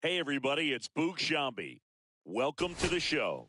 Hey, everybody, it's Mlb. Welcome to the show.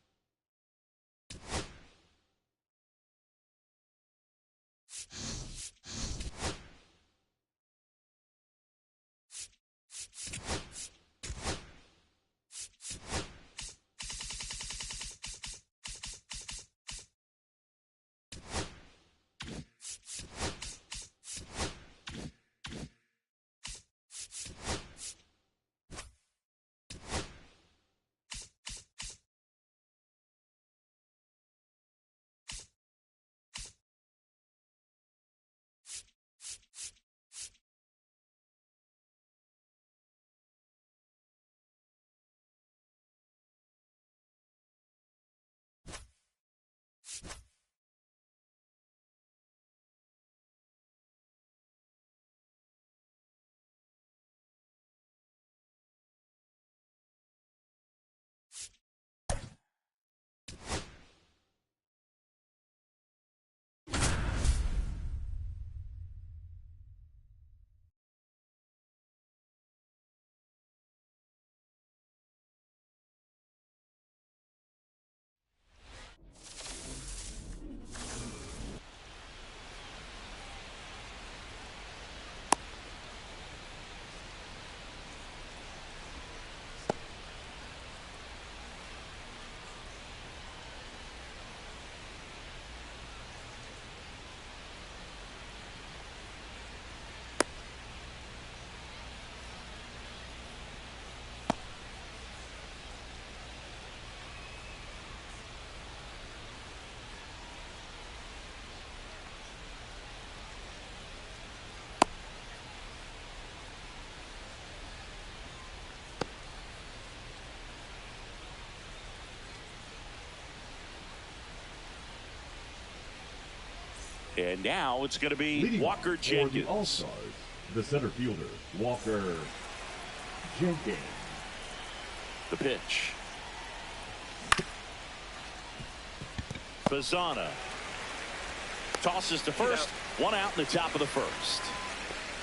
And now it's going to be Leading Walker for Jenkins. the All-Stars, the center fielder, Walker Jenkins. The pitch. Fasana tosses to first. One out in the top of the first.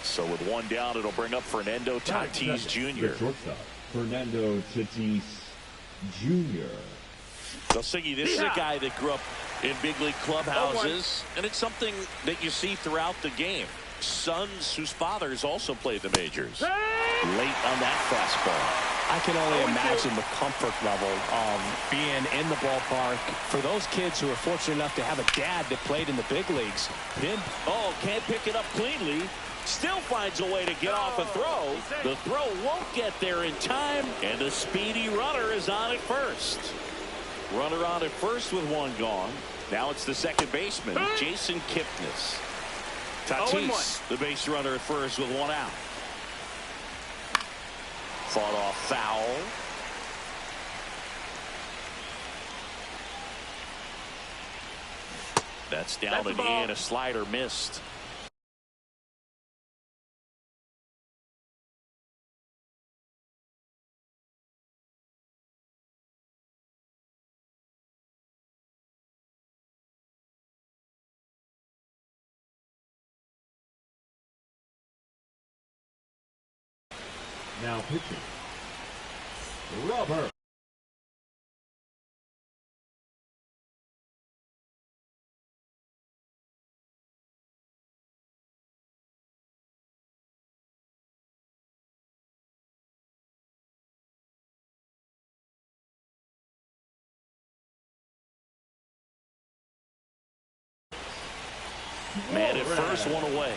So with one down, it'll bring up Fernando Tatis Jr. The shortstop, Fernando Tatis Jr. So, Siggy, this is a guy that grew up in big league clubhouses, and it's something that you see throughout the game. Sons whose fathers also played the majors. Late on that fastball. I can only imagine the comfort level of being in the ballpark for those kids who are fortunate enough to have a dad that played in the big leagues. Then, can't pick it up cleanly. Still finds a way to get off a throw. The throw won't get there in time, and the speedy runner is on at first. Runner on at first with one gone. Now it's the second baseman, Jason Kipnis. Tatis, the base runner at first with one out. Fought off foul. That's down and in. A slider missed. Now pitching, Robert. Man at first, one away.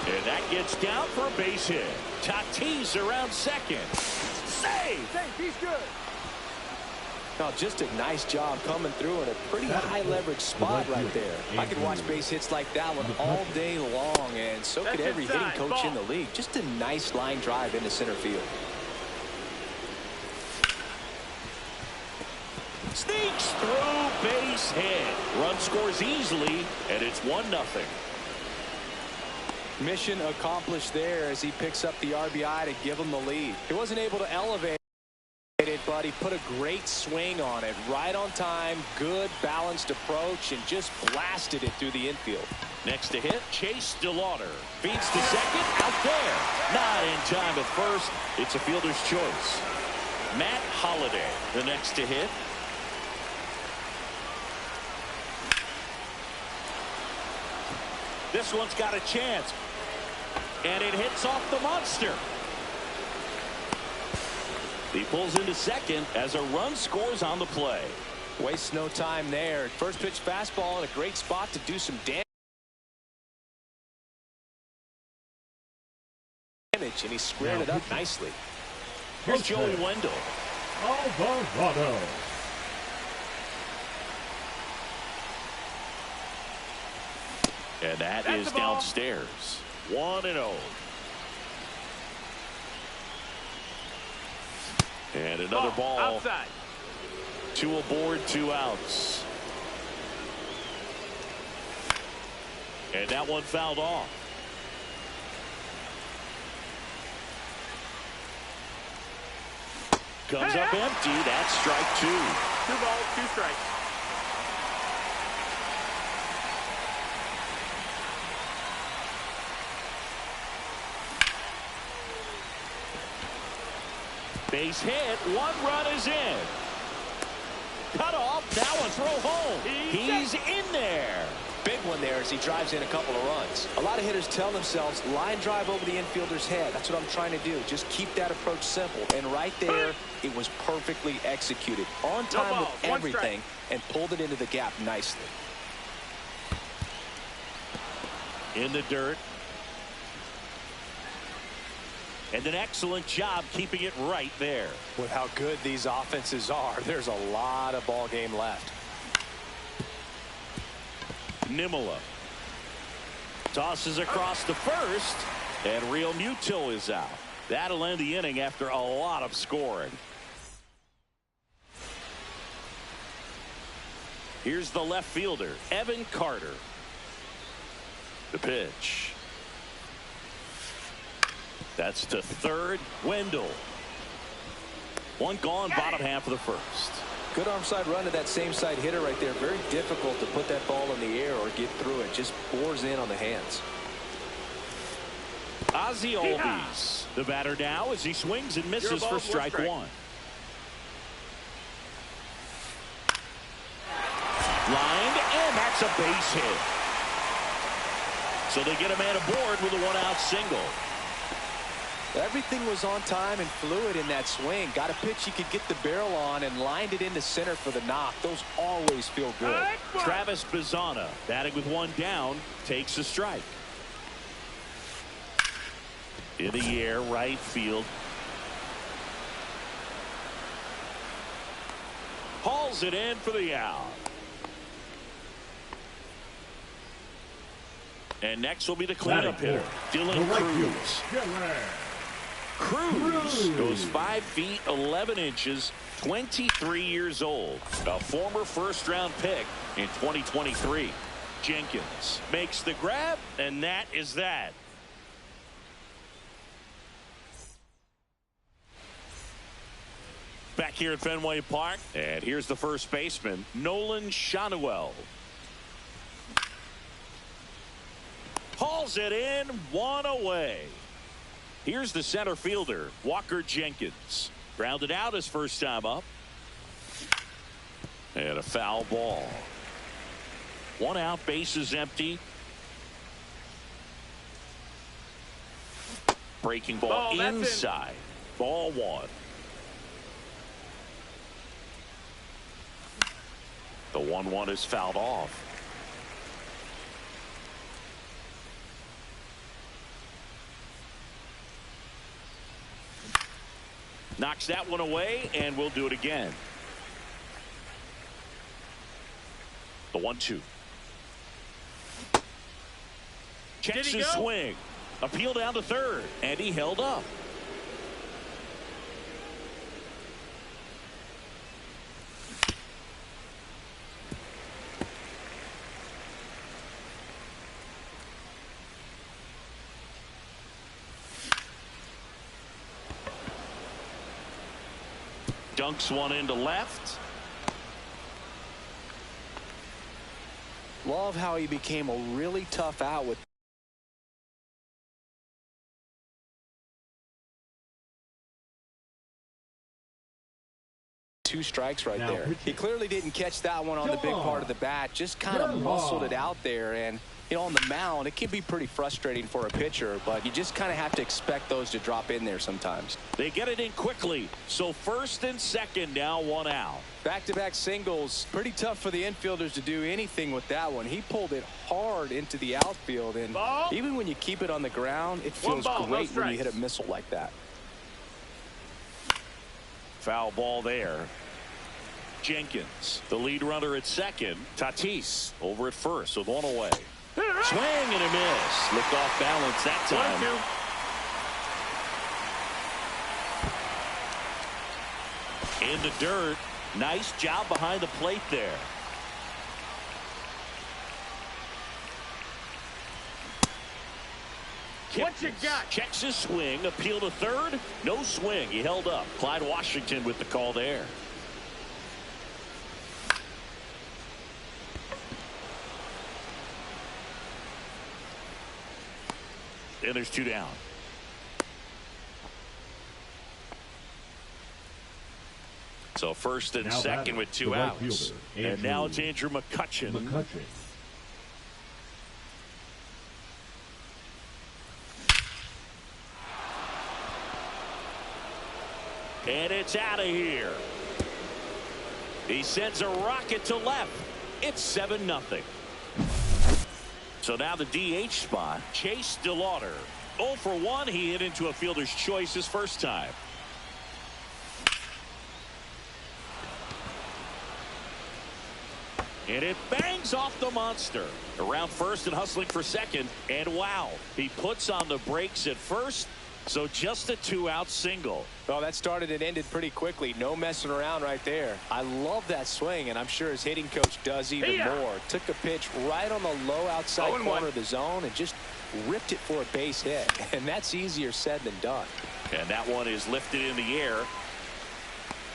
And that gets down for a base hit. Tatis around second. Save! He's good. No, just a nice job coming through in a pretty high leverage spot right there. I could watch base hits like that one all day long, and so could every hitting coach in the league. Just a nice line drive into center field. Sneaks through, base hit. Run scores easily, and it's 1-0. Mission accomplished there as he picks up the RBI to give him the lead. He wasn't able to elevate it it, buddy. Put a great swing on it. Right on time. Good balanced approach and just blasted it through the infield. Next to hit, Chase DeLauder. Feeds to second. Out there. Not in time at first. It's a fielder's choice. Matt Holliday, the next to hit. This one's got a chance. And it hits off the monster. He pulls into second as a run scores on the play. Wastes no time there. First pitch fastball in a great spot to do some damage. And he squared it up nicely. Here's Joey Wendell. Alvarado. And that is downstairs. 1-0. And another ball. Outside. 2 aboard, 2 outs. And that one fouled off. Comes up empty. That's strike 2. 2 balls, 2 strikes. Base hit. 1 run is in. Cut off. Now a throw home. He's in there. Big one there as he drives in a couple of runs. A lot of hitters tell themselves line drive over the infielder's head. That's what I'm trying to do. Just keep that approach simple. And right there, it was perfectly executed. On time with everything and pulled it into the gap nicely. In the dirt. And an excellent job keeping it right there. With how good these offenses are, there's a lot of ball game left. Nimula tosses across the first, and Real Muto is out. That'll end the inning after a lot of scoring. Here's the left fielder, Evan Carter. The pitch. That's to third, Wendell. 1 gone, bottom half of the first. Good arm side run to that same side hitter right there. Very difficult to put that ball in the air or get through it. Just bores in on the hands. Ozzie Albies, the batter now as he swings and misses for strike 1. Lined, and that's a base hit. So they get a man aboard with a 1-out single. Everything was on time and fluid in that swing. Got a pitch he could get the barrel on and lined it into center for the knock. Those always feel good. Travis Bazzana, batting with 1 down, takes a strike. In the air, right field. Hauls it in for the out. And next will be the cleanup hitter, Dylan Cruz. Cruz goes 5 feet 11 inches, 23 years old, a former first-round pick in 2023. Jenkins makes the grab, and that is that. Back here at Fenway Park, and here's the first baseman, Nolan Shanuel. Hauls it in, 1 away. Here's the center fielder, Walker Jenkins. Grounded out his first time up. And a foul ball. 1 out, bases empty. Breaking ball inside. Ball 1. The 1-1 is fouled off. Knocks that one away, and we'll do it again. The 1-2. Checks his swing. Appeal down to third, and he held up. Dunks one into left. Love how he became a really tough out with two strikes right there. He clearly didn't catch that one on the big part of the bat, just kind of muscled it out there. And you know, on the mound, it can be pretty frustrating for a pitcher, but you just kind of have to expect those to drop in there sometimes. They get it in quickly, so first and second, now one out. Back-to-back singles, pretty tough for the infielders to do anything with that one. He pulled it hard into the outfield, and even when you keep it on the ground, it feels great when you hit a missile like that. Foul ball there. Jenkins, the lead runner at second. Tatis over at first with one away. Swing and a miss. Looked off balance that time. In the dirt. Nice job behind the plate there. What you got? Checks his swing. Appeal to third. No swing. He held up. Clyde Washington with the call there. And there's two down. So first and second with two outs. And now it's Andrew McCutchen. And it's out of here. He sends a rocket to left. It's 7-0. So now the DH spot, Chase DeLauder. 0 for 1. He hit into a fielder's choice his first time. And it bangs off the monster. Around first and hustling for second. And wow, he puts on the brakes at first. So just a 2-out single. Well, that started and ended pretty quickly. No messing around right there. I love that swing, and I'm sure his hitting coach does even more. Took a pitch right on the low outside corner of the zone and just ripped it for a base hit. And that's easier said than done. And that one is lifted in the air.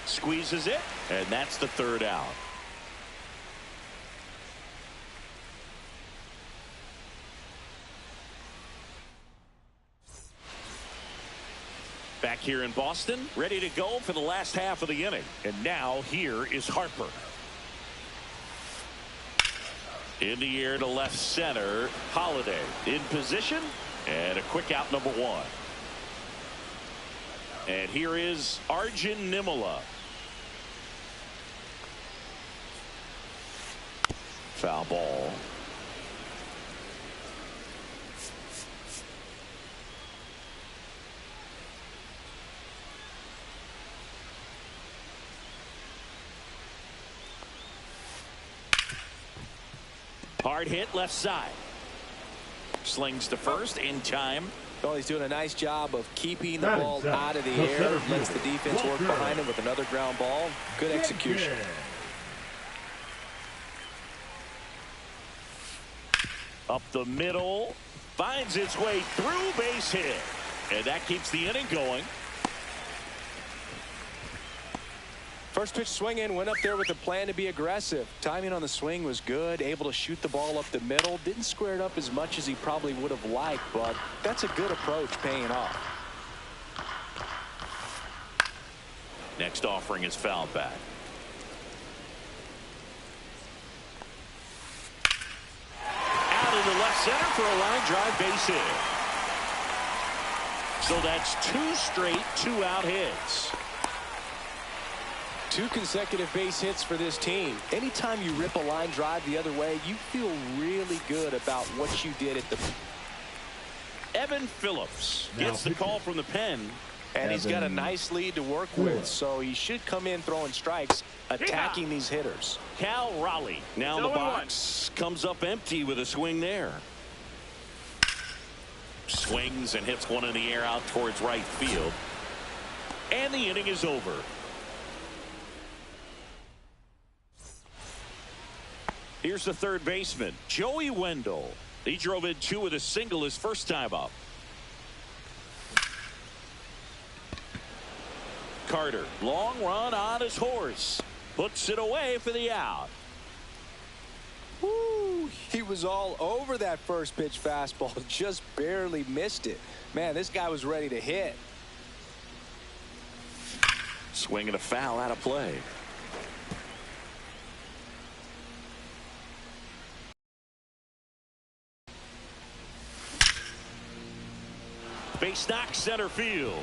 Squeezes it, and that's the 3rd out. Back here in Boston, ready to go for the last half of the inning. And now here is Harper. In the air to left center. Holiday in position. And a quick out, number 1. And here is Arjun Nimala. Foul ball. Hard hit left side. Slings to first in time. Well, he's doing a nice job of keeping the ball out of the air. Lets the defense work behind him with another ground ball. Good execution. Up the middle. Finds its way through, base hit. And that keeps the inning going. First pitch swing in, went up there with a plan to be aggressive. Timing on the swing was good, able to shoot the ball up the middle. Didn't square it up as much as he probably would have liked, but that's a good approach, paying off. Next offering is fouled back. Out in the left center for a line drive base hit. So that's 2 straight 2-out hits. 2 consecutive base hits for this team. Anytime you rip a line drive the other way, you feel really good about what you did at the... Evan Phillips gets the call from the pen. And he's got a nice lead to work with, so he should come in throwing strikes, attacking these hitters. Cal Raleigh now in the box. Comes up empty with a swing there. Swings and hits one in the air out towards right field. And the inning is over. Here's the third baseman, Joey Wendell. He drove in 2 with a single his first time up. Carter, long run on his horse. Puts it away for the out. Woo, he was all over that first pitch fastball. Just barely missed it. Man, this guy was ready to hit. Swing and a foul out of play. Base knock center field.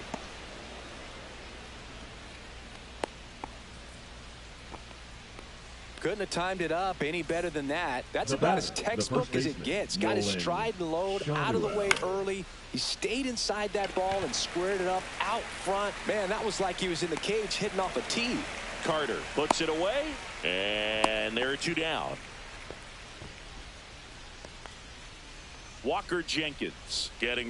Couldn't have timed it up any better than that. That's about as textbook as it gets. Got his stride and load out of the way early. He stayed inside that ball and squared it up out front. Man, that was like he was in the cage hitting off a tee. Carter puts it away, and there are two down. Walker Jenkins getting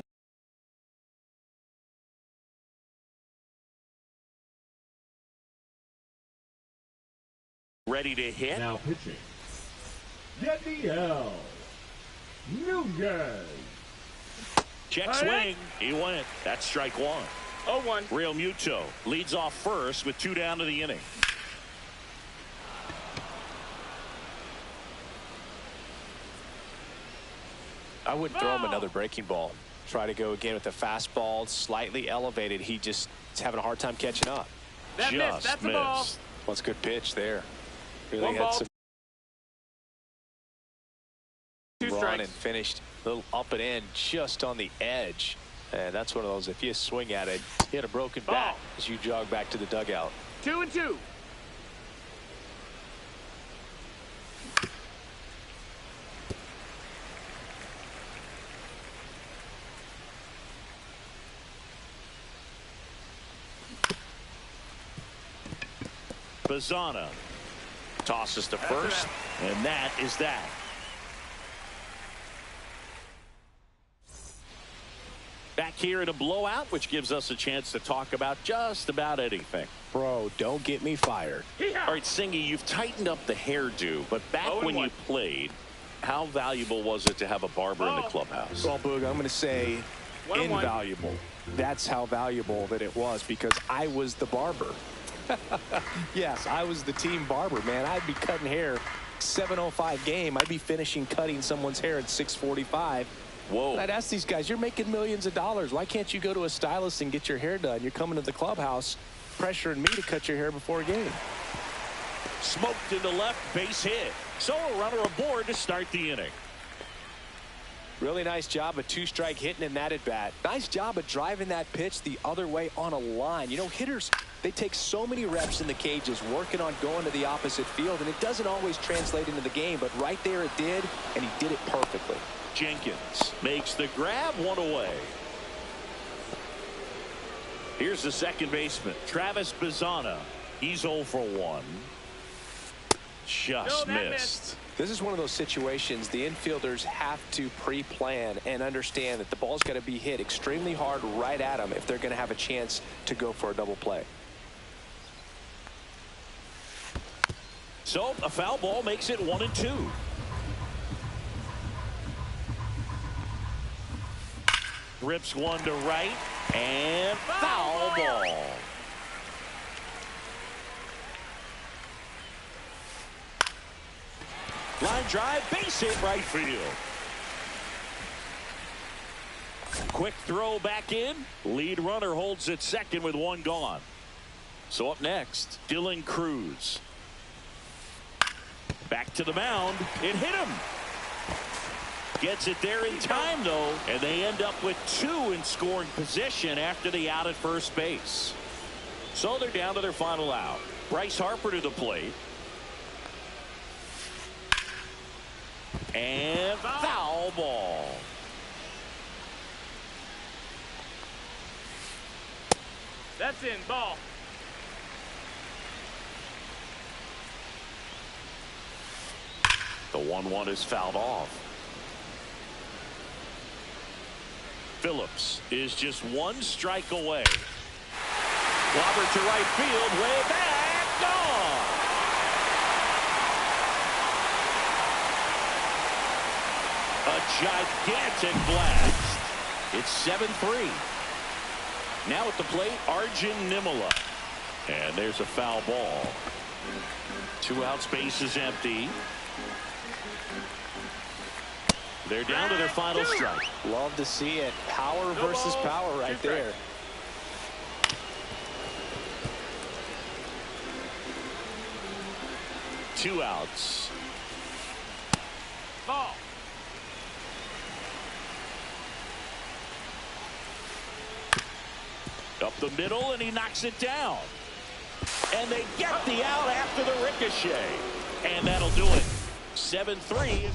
ready to hit. Now pitching. Yadiel Nunez. Check swing. He went. That's strike one. 0-1. Real Muto leads off first with two down to the inning. I wouldn't throw him another breaking ball. Try to go again with the fastball slightly elevated. He just is having a hard time catching up. That missed. That's the ball. Well, it's a good pitch there. Really One had ball. some Two run strikes. and finished a little up and in just on the edge. And that's one of those, if you swing at it, hit a broken bat as you jog back to the dugout. 2-2. Bazana tosses to first, and that is that. Back here in a blowout, which gives us a chance to talk about just about anything. Bro, don't get me fired. All right, Singy, you've tightened up the hairdo, but back when you played, how valuable was it to have a barber in the clubhouse? Well, Boog, I'm going to say 1-1. invaluable. That's how valuable that it was, because I was the barber. Yes, I was the team barber, man. I'd be cutting hair 7:05 game. I'd be finishing cutting someone's hair at 6:45. Whoa. And I'd ask these guys, you're making millions of dollars. Why can't you go to a stylist and get your hair done? You're coming to the clubhouse pressuring me to cut your hair before a game. Smoked into left, base hit. So a runner aboard to start the inning. Really nice job of two-strike hitting in that at-bat. Nice job of driving that pitch the other way on a line. You know, hitters, they take so many reps in the cages working on going to the opposite field, and it doesn't always translate into the game, but right there it did, and he did it perfectly. Jenkins makes the grab, one away. Here's the second baseman, Travis Bazana. He's 0 for 1. Just missed. This is one of those situations the infielders have to pre-plan and understand that the ball's got to be hit extremely hard right at them if they're going to have a chance to go for a double play. So a foul ball makes it 1-2. Rips one to right, and foul ball. Line drive, base hit, right field. Quick throw back in. Lead runner holds at second with one gone. So up next, Dylan Cruz. Back to the mound. It hit him. Gets it there in time, though, and they end up with 2 in scoring position after the out at first base. So they're down to their final out. Bryce Harper to the plate. And foul ball. That's in. Ball. The 1-1 is fouled off. Phillips is just 1 strike away. Robert to right field, way back, gone. A gigantic blast. It's 7-3. Now at the plate, Arjun Nimala. And there's a foul ball. 2 outs, base is empty. They're down to their final strike. Love to see it. Power versus power right there. Two outs. Ball. Up the middle, and he knocks it down. And they get the out after the ricochet. And that'll do it. 7-3.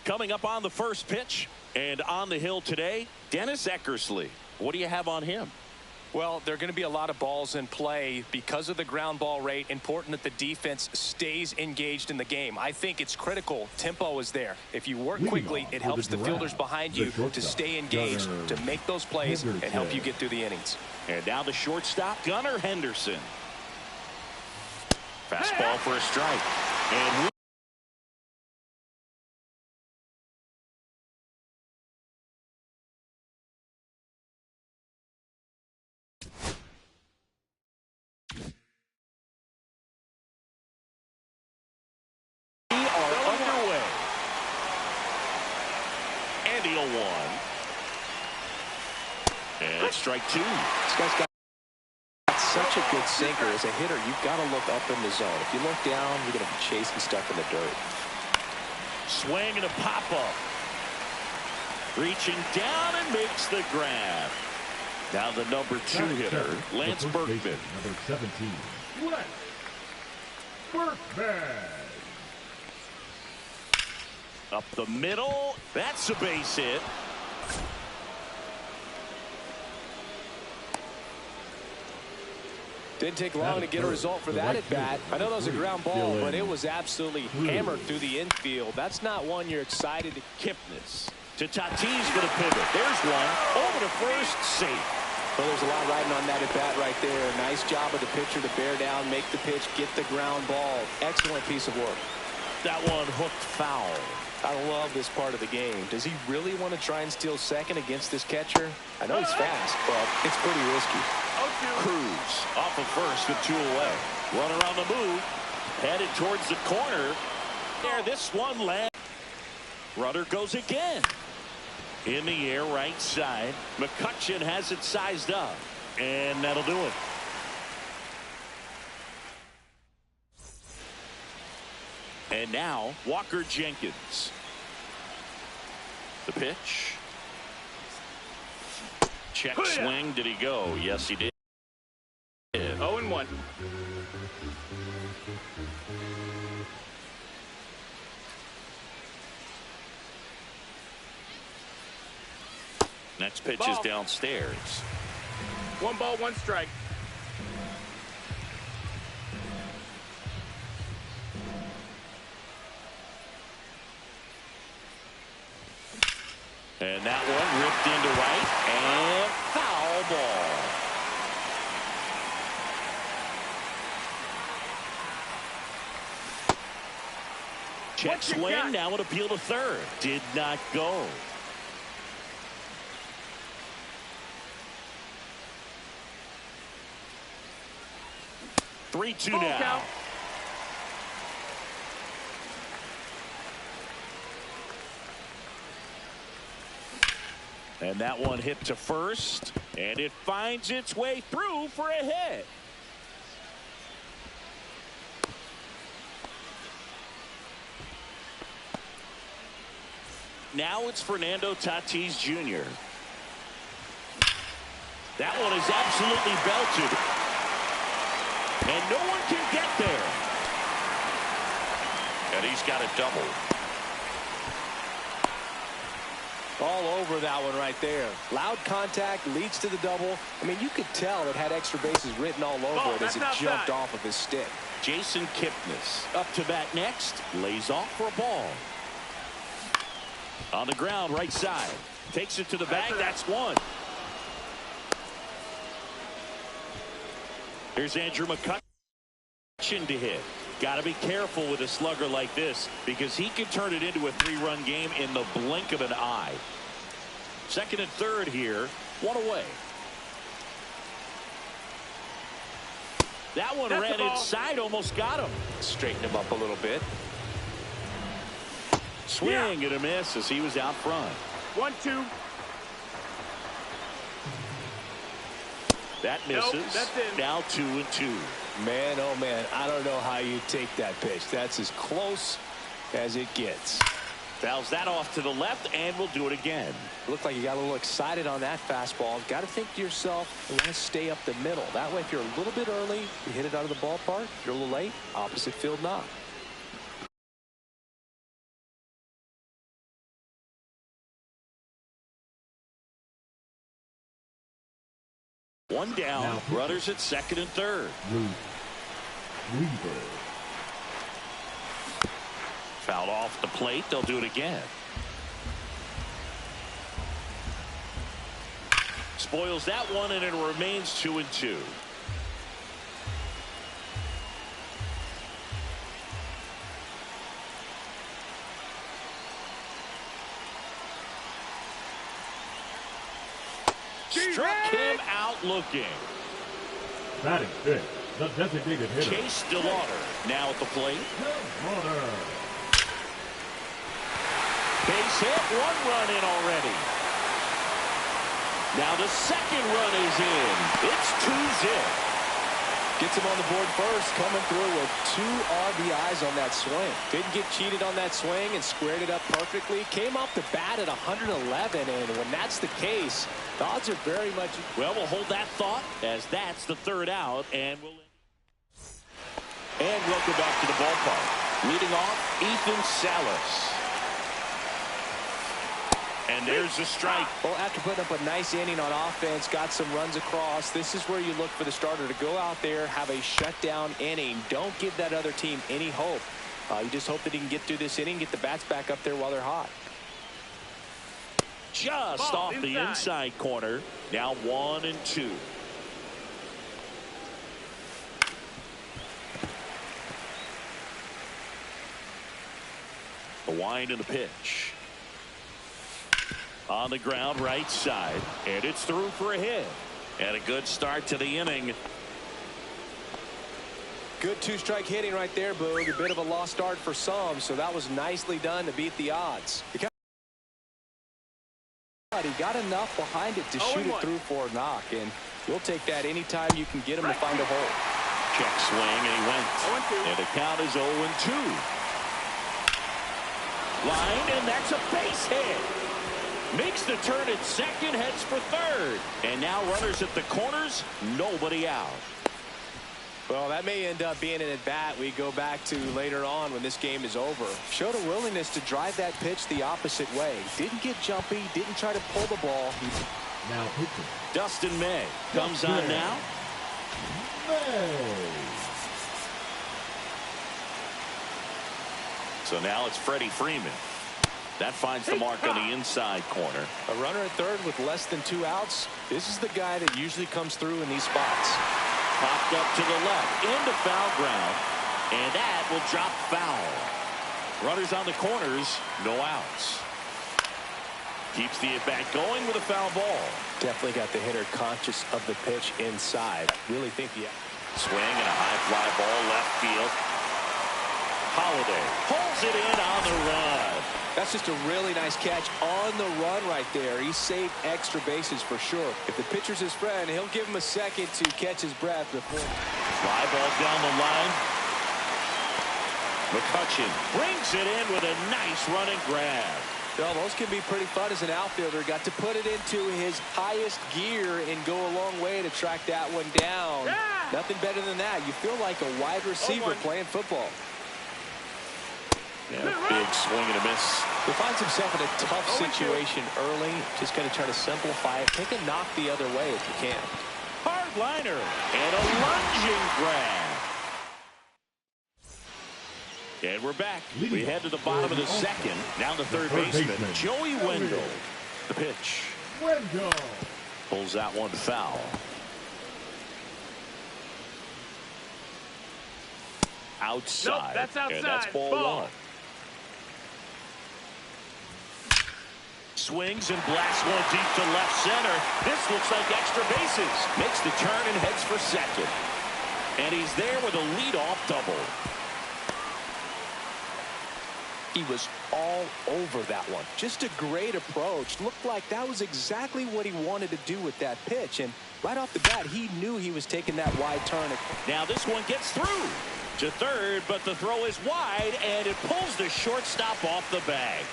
Coming up on the first pitch and on the hill today, Dennis Eckersley. What do you have on him? Well, there are going to be a lot of balls in play because of the ground ball rate. Important that the defense stays engaged in the game. I think it's critical. Tempo is there. If you work quickly, it helps the fielders behind you to stay engaged, to make those plays and help you get through the innings. And now the shortstop, Gunnar Henderson. Fastball for a strike. And and strike two. This guy's got such a good sinker. As a hitter, you've got to look up in the zone. If you look down, you're going to be chasing stuff in the dirt. Swing and a pop-up. Reaching down and makes the grab. Now the number 2 hitter, Lance Berkman. Number 17, Lance Berkman. Up the middle. That's a base hit. Didn't take long to get a result for that at bat. I know that was a ground ball, but it was absolutely hammered through the infield. That's not one you're excited to. Kipnis to Tatis for the pivot. There's one over to first, safe. Well, there's a lot riding on that at bat right there. Nice job of the pitcher to bear down, make the pitch, get the ground ball. Excellent piece of work. That one hooked foul. I love this part of the game. Does he really want to try and steal second against this catcher? I know he's fast, but it's pretty risky. Cruz off of first with 2 away. Runner on the move. Headed towards the corner. There, this one lands. Runner goes again. In the air, right side. McCutchen has it sized up. And that'll do it. And now, Walker Jenkins. The pitch. Check swing. Did he go? Yes, he did. 0-1. Next pitch is downstairs. 1 ball, 1 strike. And that one ripped into right and foul ball. Check swing. Now an appeal to third. Did not go. Three-two now. Count. And that one hit to first, and it finds its way through for a hit. Now it's Fernando Tatis Jr. That one is absolutely belted. And no one can get there. And he's got a double. All over that one right there. Loud contact leads to the double. I mean, you could tell it had extra bases written all over it as it jumped off of his stick. Jason Kipnis up to bat next. Lays off for a ball. On the ground, right side. Takes it to the bag. That's one. Here's Andrew McCutchen to hit. Got to be careful with a slugger like this because he can turn it into a 3-run game in the blink of an eye. Second and third here. 1 away. That one ran inside, almost got him. Straighten him up a little bit. Swing and a miss as he was out front. 1-2. That misses. Nope, that's in. Now 2-2. Man, oh man, I don't know how you take that pitch. That's as close as it gets. Fouls that off to the left, and we'll do it again. Looked like you got a little excited on that fastball. Got to think to yourself, you want to stay up the middle. That way, if you're a little bit early, you hit it out of the ballpark. If you're a little late, opposite field knock. One down, runners at second and third. Weaver. Fouled off the plate. They'll do it again. Spoils that one, and it remains 2-2. Struck him out looking. Batting fifth, the designated hitter. Chase DeLauder now at the plate. DeLauder. Base hit, 1 run in already. Now the second run is in. It's 2-zip. Gets him on the board first, coming through with 2 RBIs on that swing. Didn't get cheated on that swing and squared it up perfectly. Came off the bat at 111, and when that's the case, the odds are very much... Well, we'll hold that thought as that's the third out, and we'll... And welcome back to the ballpark. Leading off, Ethan Salas. And there's a strike. Well, after putting up a nice inning on offense, got some runs across, this is where you look for the starter to go out there, have a shutdown inning. Don't give that other team any hope. You just hope that he can get through this inning, get the bats back up there while they're hot. Just off the inside corner. Now 1-2. The wind and the pitch. On the ground, right side. And it's through for a hit. And a good start to the inning. Good two-strike hitting right there, Boog. A bit of a lost start for some, so that was nicely done to beat the odds. He got enough behind it to shoot it through for a knock, and you'll take that anytime you can get him to find a hole. Check swing, and he went. And the count is 0-2. Line, and that's a base hit. Makes the turn at second, heads for third. And now runners at the corners, nobody out. Well, that may end up being an at-bat we go back to later on when this game is over. Showed a willingness to drive that pitch the opposite way. Didn't get jumpy, didn't try to pull the ball. Now pitching. Dustin May comes on now. May. So now it's Freddie Freeman. That finds the mark on the inside corner. A runner at third with less than 2 outs. This is the guy that usually comes through in these spots. Popped up to the left, into foul ground, and that will drop foul. Runners on the corners, no outs. Keeps the at-bat going with a foul ball. Definitely got the hitter conscious of the pitch inside. Really think the swing and a high fly ball left field. Holiday pulls it in on the run. That's just a really nice catch on the run right there. He saved extra bases for sure. If the pitcher's his friend, he'll give him a second to catch his breath before. Fly ball down the line. McCutchen brings it in with a nice running grab. Well, those can be pretty fun as an outfielder. Got to put it into his highest gear and go a long way to track that one down. Yeah. Nothing better than that. You feel like a wide receiver playing football. Yeah, big swing and a miss. He finds himself in a tough situation early. Just got to try to simplify it. Take a knock the other way if you can. Hard liner and a lunging grab. And we're back. We head to the bottom of the second. Now the third baseman, Joey Wendell. The pitch. Wendell pulls that one foul. Outside. Nope, that's outside. And that's ball one. Swings and blasts one deep to left center. This looks like extra bases. Makes the turn and heads for second. And he's there with a leadoff double. He was all over that one. Just a great approach. Looked like that was exactly what he wanted to do with that pitch. And right off the bat, he knew he was taking that wide turn. Now this one gets through to third, but the throw is wide, and it pulls the shortstop off the bag.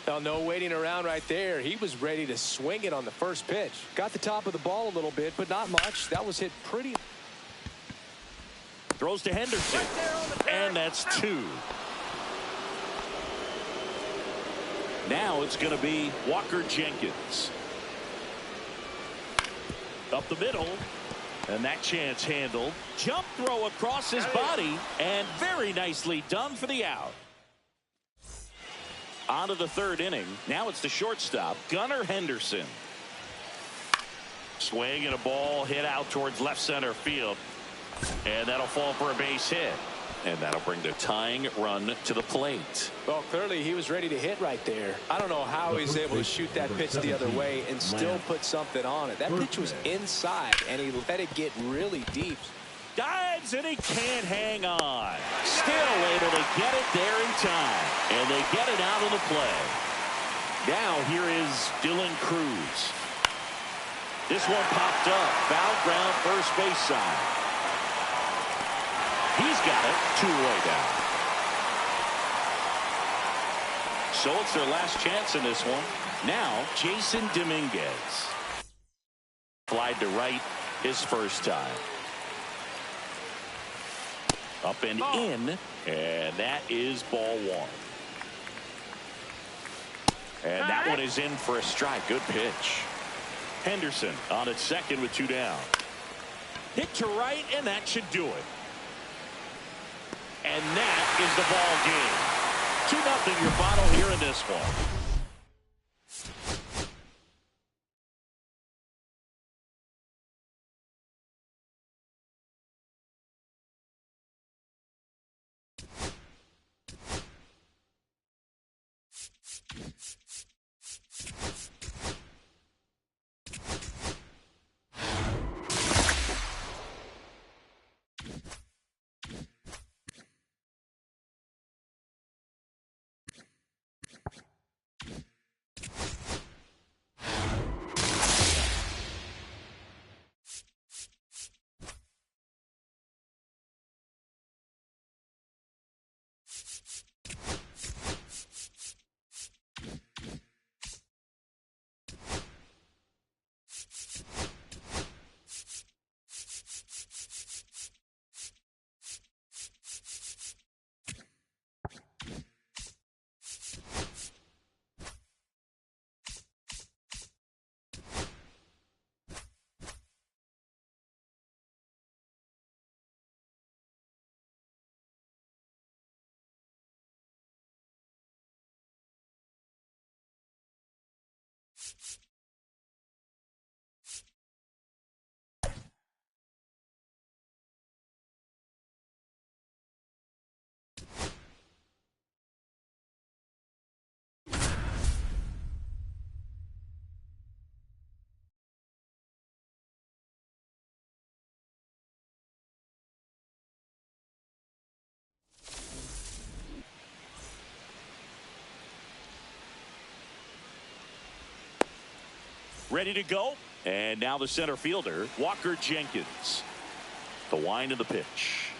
Well, no waiting around right there. He was ready to swing it on the first pitch. Got the top of the ball a little bit, but not much. That was hit pretty. Throws to Henderson, and that's 2. Now it's going to be Walker Jenkins. Up the middle, and that chance handled. Jump throw across his body, and very nicely done for the out. On to the third inning. Now it's the shortstop, Gunnar Henderson. Swing and a ball hit out towards left center field. And that'll fall for a base hit. And that'll bring the tying run to the plate. Well, clearly he was ready to hit right there. I don't know how he's able to shoot that pitch the other way and still put something on it. That pitch was inside, and he let it get really deep. Dives, and he can't hang on. Still able to get it there in time. And they get it out of the play. Now here is Dylan Cruz. This one popped up. Foul ground, first base side. He's got it 2-way down. So it's their last chance in this one. Now Jason Dominguez. Flied to right his first time. Up and in, and that is ball one. And that one is in for a strike. Good pitch. Henderson on at second with 2 down. Hit to right, and that should do it. And that is the ball game. 2-0 your final here in this one. Ready to go. And now the center fielder, Walker Jenkins. The wind of the pitch.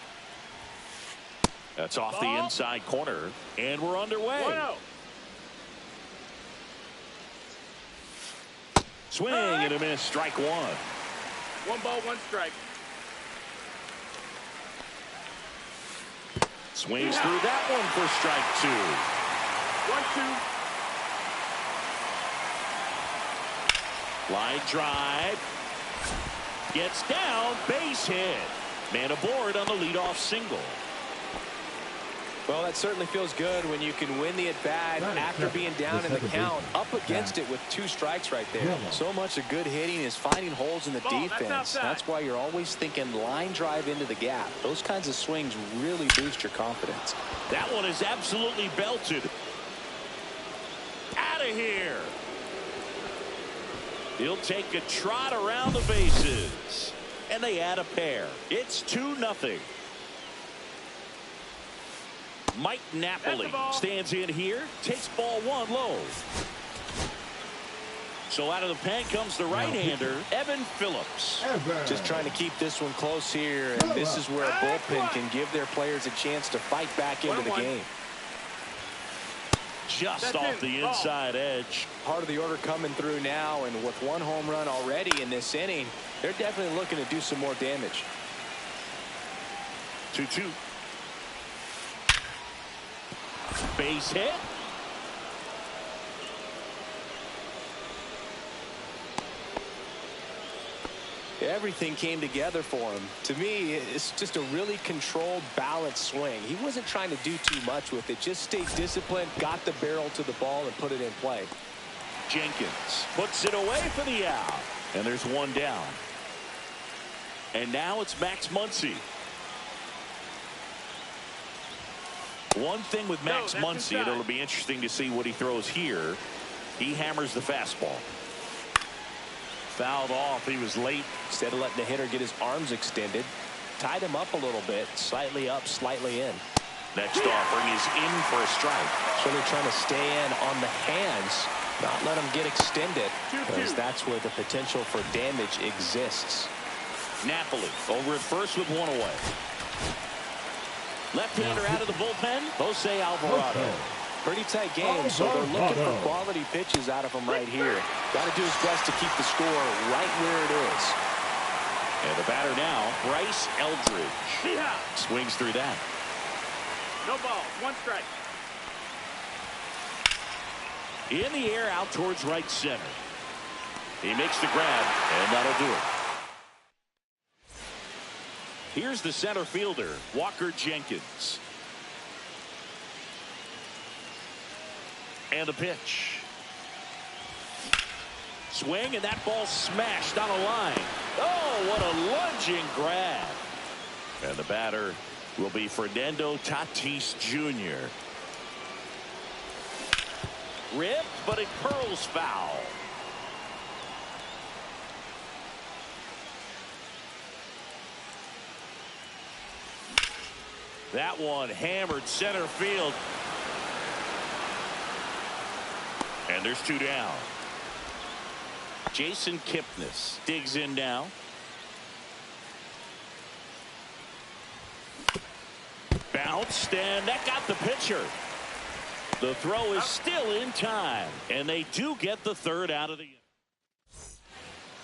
That's off the inside corner. And we're underway. 1-0. Swing and a miss. Strike one. 1 ball, 1 strike. Swings through that one for strike 2. 1-2. Line drive. Gets down. Base hit. Man aboard on the leadoff single. Well, that certainly feels good when you can win the at-bat after being down in the count, up against it with 2 strikes right there. So much of good hitting is finding holes in the defense. That's why you're always thinking line drive into the gap. Those kinds of swings really boost your confidence. That one is absolutely belted. Out of here. He'll take a trot around the bases. And they add a pair. It's 2-0. Mike Napoli stands in here, takes ball 1 low. So out of the pen comes the right-hander, Evan Phillips. Just trying to keep this one close here, and this is where a bullpen can give their players a chance to fight back into the game. Just off the inside edge. Part of the order coming through now, and with 1 home run already in this inning, they're definitely looking to do some more damage. 2-2. Base hit. Everything came together for him. To me, it's just a really controlled, balanced swing. He wasn't trying to do too much with it. Just stayed disciplined, got the barrel to the ball, and put it in play. Jenkins puts it away for the out. And there's 1 down. And now it's Max Muncy. One thing with Max Muncy, and it'll be interesting to see what he throws here. He hammers the fastball. Fouled off. He was late. Instead of letting the hitter get his arms extended, tied him up a little bit. Slightly up, slightly in. Next offering is in for a strike. So they're trying to stay in on the hands, not let them get extended, because that's where the potential for damage exists. Napoli over at first with 1 away. Left-hander out of the bullpen, Jose Alvarado. Pretty tight game, so they're looking for quality pitches out of him right here. Got to do his best to keep the score right where it is. And the batter now, Bryce Eldridge. Swings through that. No ball, 1 strike. In the air, out towards right center. He makes the grab, and that'll do it. Here's the center fielder, Walker Jenkins. And the pitch. Swing, and that ball smashed on a line. Oh, what a lunging grab. And the batter will be Fernando Tatis Jr. Ripped, but it curls foul. That one hammered center field. And there's 2 down. Jason Kipnis digs in now. Bounced, and that got the pitcher. The throw is still in time, and they do get the 3rd out of the inning.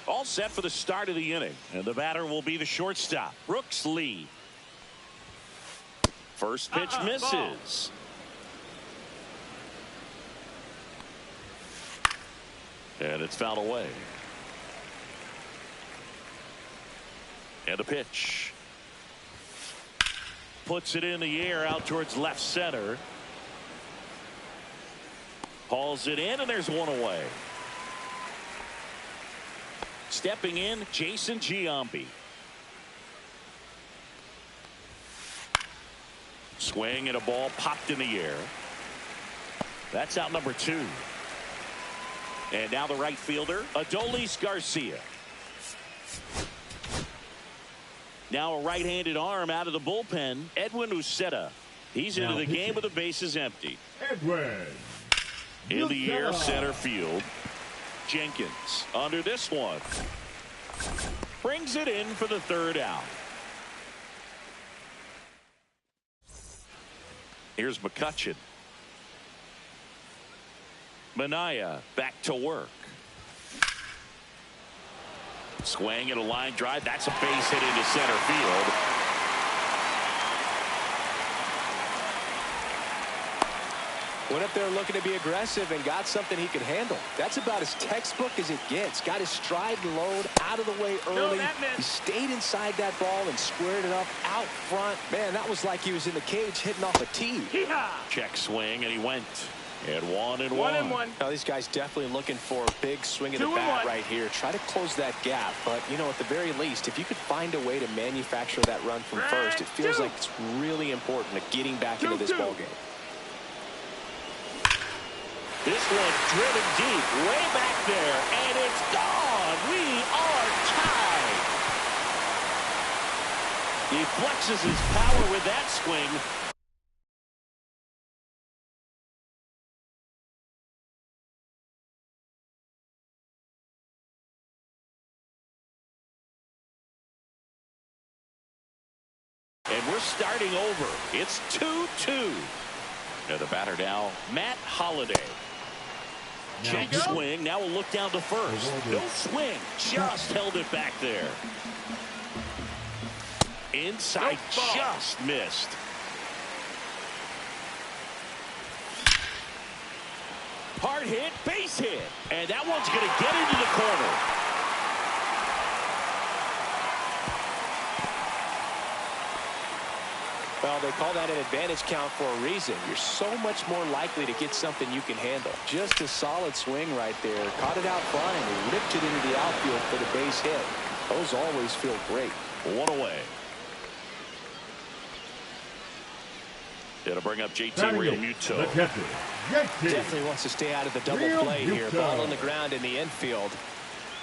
All set for the start of the inning, and the batter will be the shortstop, Brooks Lee. First pitch misses. And it's fouled away. And a pitch. Puts it in the air out towards left center. Hauls it in, and there's 1 away. Stepping in, Jason Giambi. Swing and a ball popped in the air. That's out number 2. And now the right fielder, Adolis Garcia. Now a right-handed arm out of the bullpen, Edwin Uceta. He's into the game with the bases empty. Edwin. In the air, center field. Jenkins under this one. Brings it in for the 3rd out. Here's McCutchen. Minaya back to work. Swing and a line drive. That's a base hit into center field. Went up there looking to be aggressive and got something he could handle. That's about as textbook as it gets. Got his stride and load out of the way early. He stayed inside that ball and squared it up out front. Man, that was like he was in the cage hitting off a tee. Check swing, and he went. And 1-1. 1-1. Now, these guys definitely looking for a big swing of the bat right here. Try to close that gap. But, you know, at the very least, if you could find a way to manufacture that run from first, it feels like it's really important to getting back into this ballgame. This one driven deep, way back there, and it's gone. We are tied. He flexes his power with that swing. And we're starting over. It's 2-2. Now the batter now, Matt Holliday. Check swing. Now we'll look down to first. No swing. Just held it back there. Inside, just missed. Hard hit, base hit. And that one's going to get into the corner. Well, they call that an advantage count for a reason. You're so much more likely to get something you can handle. Just a solid swing right there. Caught it out front and ripped it into the outfield for the base hit. Those always feel great. 1 away. It'll bring up JT Realmuto. Definitely wants to stay out of the double play here. Ball on the ground in the infield.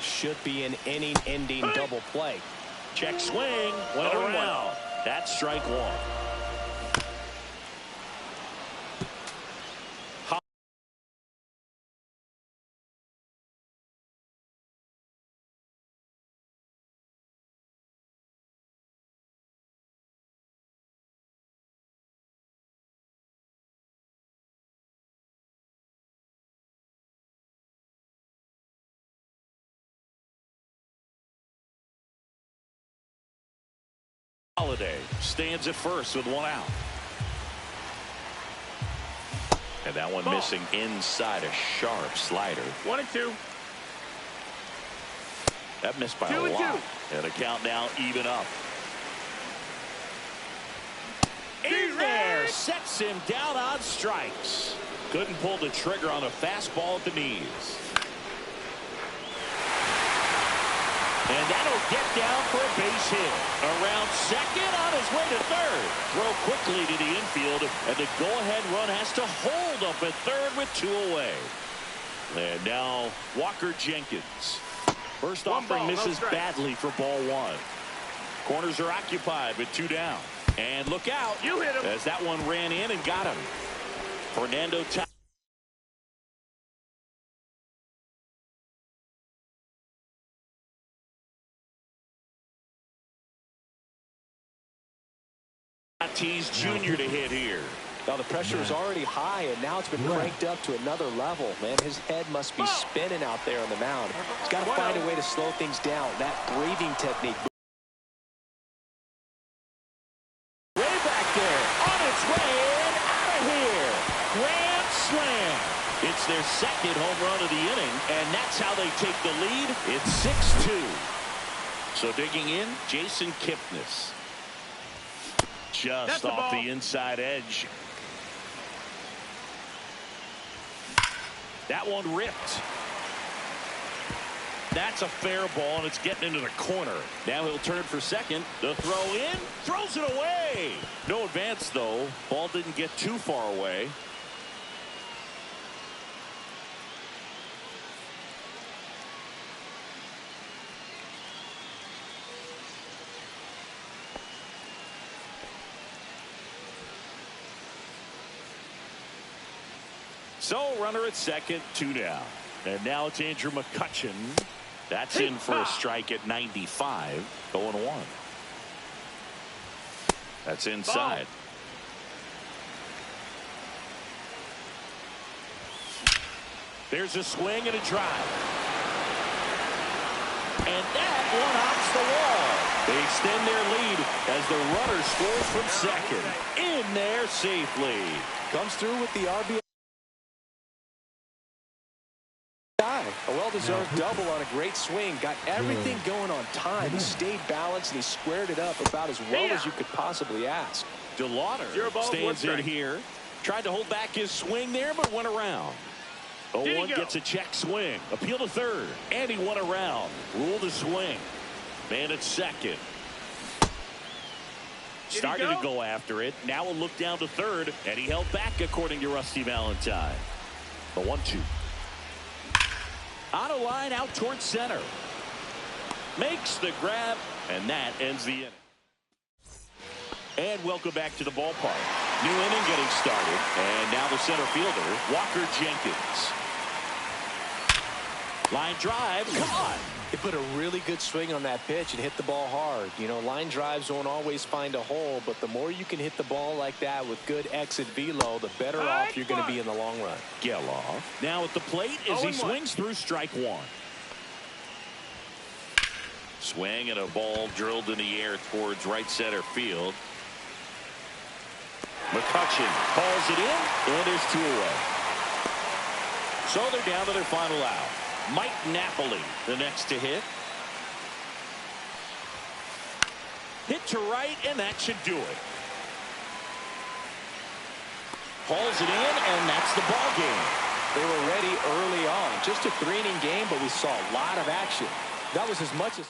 Should be an inning-ending double play. Check swing. Went around. That's strike 1. Holliday stands at first with 1 out. And that one missing inside a sharp slider. 1-2. That missed by a lot. And a count now even up. In there, sets him down on strikes. Couldn't pull the trigger on a fastball at the knees. And that'll get down for a base hit. Around second, on his way to third. Throw quickly to the infield, and the go-ahead run has to hold up at third with 2 away. And now Walker Jenkins. First offering misses badly for ball 1. Corners are occupied with 2 down. And look out. You hit him. As that one ran in and got him. Fernando Tatis Jr. to hit here. Now the pressure is already high, and now it's been cranked up to another level. Man, his head must be spinning out there on the mound. He's got to find a way to slow things down. That breathing technique. Way back there, on its way and out of here. Grand slam. It's their second home run of the inning, and that's how they take the lead. It's 6-2. So digging in, Jason Kipnis. Just off the inside edge. That one ripped. That's a fair ball, and it's getting into the corner. Now he'll turn for second. The throw in, throws it away. No advance, though. Ball didn't get too far away. So runner at second, 2 down. And now it's Andrew McCutchen. That's in for a strike at 95. 0-1. That's inside. There's a swing and a drive. And that one hops the wall. They extend their lead as the runner scores from second. In there safely. Comes through with the RBI. A well-deserved double on a great swing. Got everything going on time. He stayed balanced, and he squared it up about as well as you could possibly ask. DeLauder stands in here. Tried to hold back his swing there, but went around. 0-1 gets a check swing. Appeal to third. And he went around. Rule to swing. Man at second. Started to go after it. Now a look down to third. And he held back, according to Rusty Valentine. The 1-2. On a line out towards center. Makes the grab, and that ends the inning. And welcome back to the ballpark. New inning getting started, and now the center fielder, Walker Jenkins. Line drive, caught. He put a really good swing on that pitch and hit the ball hard. You know, line drives won't always find a hole, but the more you can hit the ball like that with good exit velo, the better off you're going to be in the long run. Geloff now at the plate as he swings through strike 1. Swing and a ball drilled in the air towards right center field. McCutchen calls it in, and there's 2 away. So they're down to their final out. Mike Napoli, the next to hit. Hit to right, and that should do it. Hauls it in, and that's the ball game. They were ready early on. Just a 3-inning game, but we saw a lot of action. That was as much as...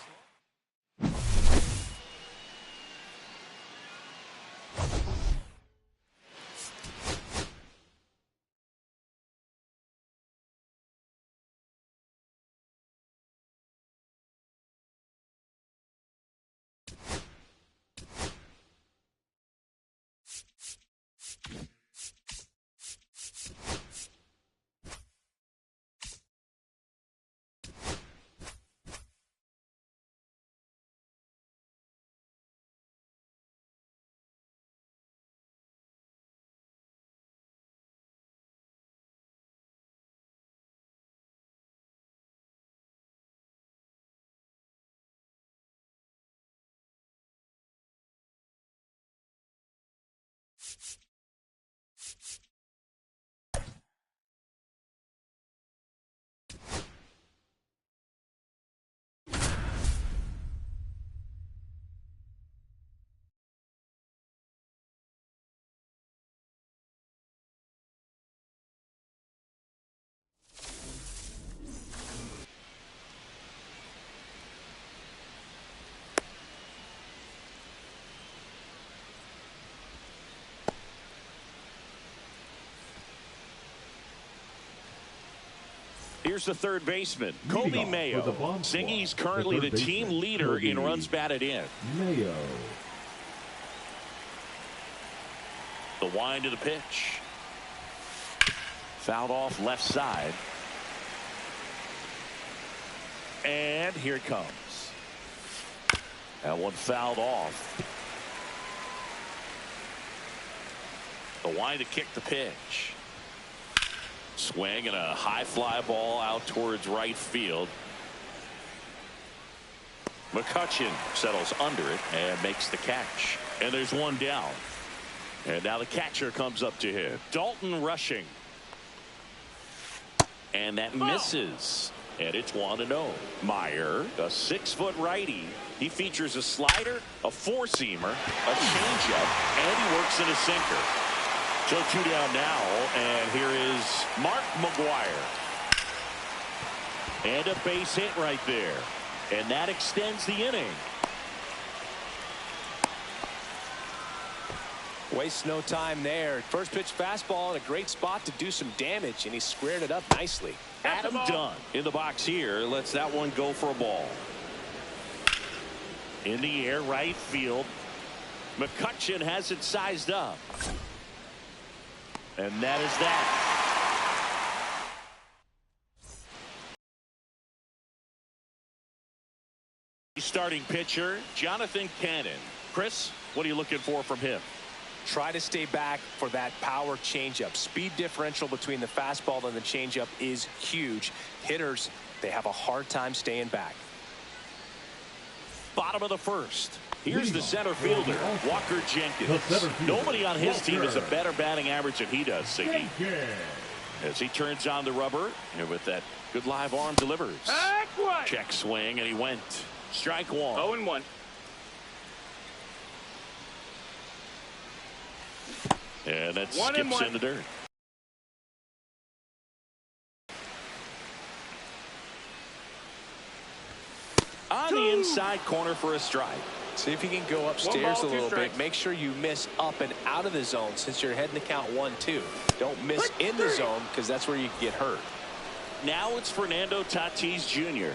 Here's the third baseman, Kobe Mayo. Singy's currently the team leader in runs batted in. Mayo. The wind of the pitch. Fouled off left side. And here it comes. That one fouled off. The wind to kick the pitch. Swing and a high fly ball out towards right field. McCutchen settles under it and makes the catch. And there's one down. And now the catcher comes up to him. Dalton rushing. And that misses. And it's 1-0. Meyer, a 6-foot righty. He features a slider, a four-seamer, a changeup, and he works in a sinker. So 2 down now, and here is Mark McGuire. And a base hit right there. And that extends the inning. Wastes no time there. First pitch fastball in a great spot to do some damage, and he squared it up nicely. Adam Dunn in the box here lets that one go for a ball. In the air, right field. McCutchen has it sized up. And that is that. Starting pitcher, Jonathan Cannon. Chris, what are you looking for from him? Try to stay back for that power changeup. Speed differential between the fastball and the changeup is huge. Hitters, they have a hard time staying back. Bottom of the first. Here's the center fielder, Walker Jenkins. Nobody on his team has a better batting average than he does, Siggy. As he turns on the rubber, and with that good live arm delivers. Check swing, and he went. Strike one. 0-1. And that skips in the dirt. On the inside corner for a strike. See if you can go upstairs a little bit. Make sure you miss up and out of the zone since you're heading to count 1-2. Don't miss in the zone because that's where you can get hurt. Now it's Fernando Tatis Jr.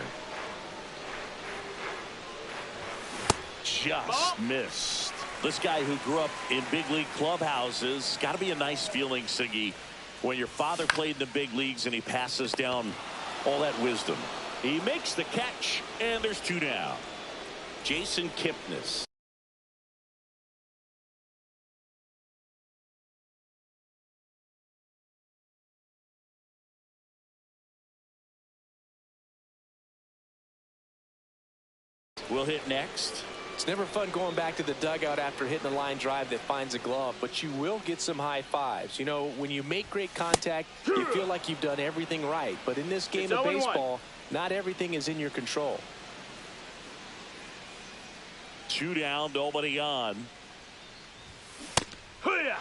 Just missed. This guy who grew up in big league clubhouses, got to be a nice feeling, Siggy, when your father played in the big leagues and he passes down all that wisdom. He makes the catch, and there's 2 down. Jason Kipnis. We'll hit next. It's never fun going back to the dugout after hitting a line drive that finds a glove, but you will get some high fives. You know, when you make great contact, you feel like you've done everything right. But in this game of baseball, not everything is in your control. 2 down, nobody on. 0-2.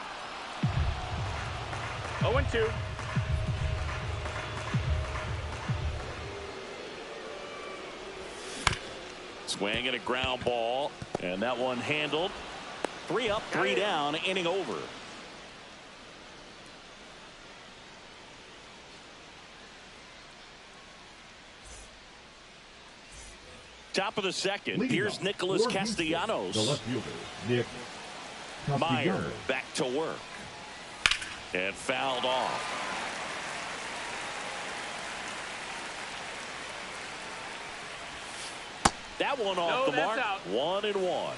Swing and a ground ball, and that one handled. 3 up, 3 down, inning over. Top of the second. Here's Nicholas Castellanos. The left fielder, Nick Meyer back to work. And fouled off. That one off the mark. Out. 1-1.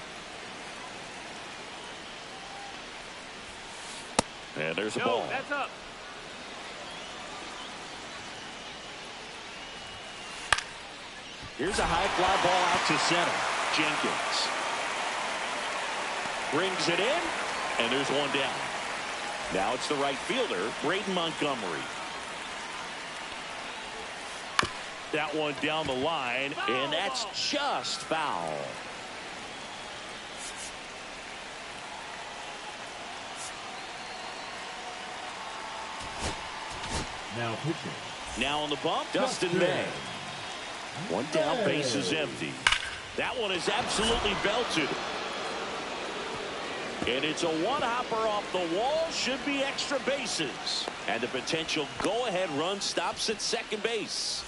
And there's a ball. That's up. Here's a high fly ball out to center. Jenkins brings it in, and there's 1 down. Now it's the right fielder, Braden Montgomery. That one down the line, and that's just foul. Now pitching. Now on the bump, Dustin May. 1 down, base is empty. That one is absolutely belted. And it's a one-hopper off the wall. Should be extra bases. And the potential go-ahead run stops at second base.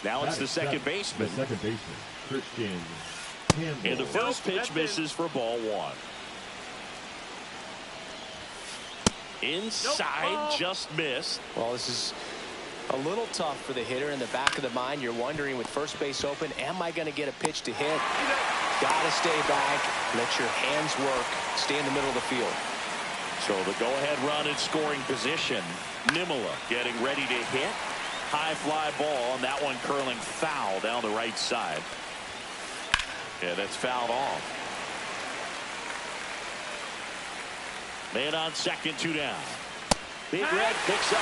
Now it's the second baseman. The second baseman, Christian Campbell. And the first pitch misses for ball one. Inside, just missed. Well, this is a little tough for the hitter. In the back of the mind, you're wondering with first base open, am I going to get a pitch to hit? Got to stay back. Let your hands work. Stay in the middle of the field. So the go-ahead run in scoring position. Nimala getting ready to hit. High fly ball, and that one curling foul down the right side. Yeah, that's fouled off. Man on second, 2 down. Big Red picks up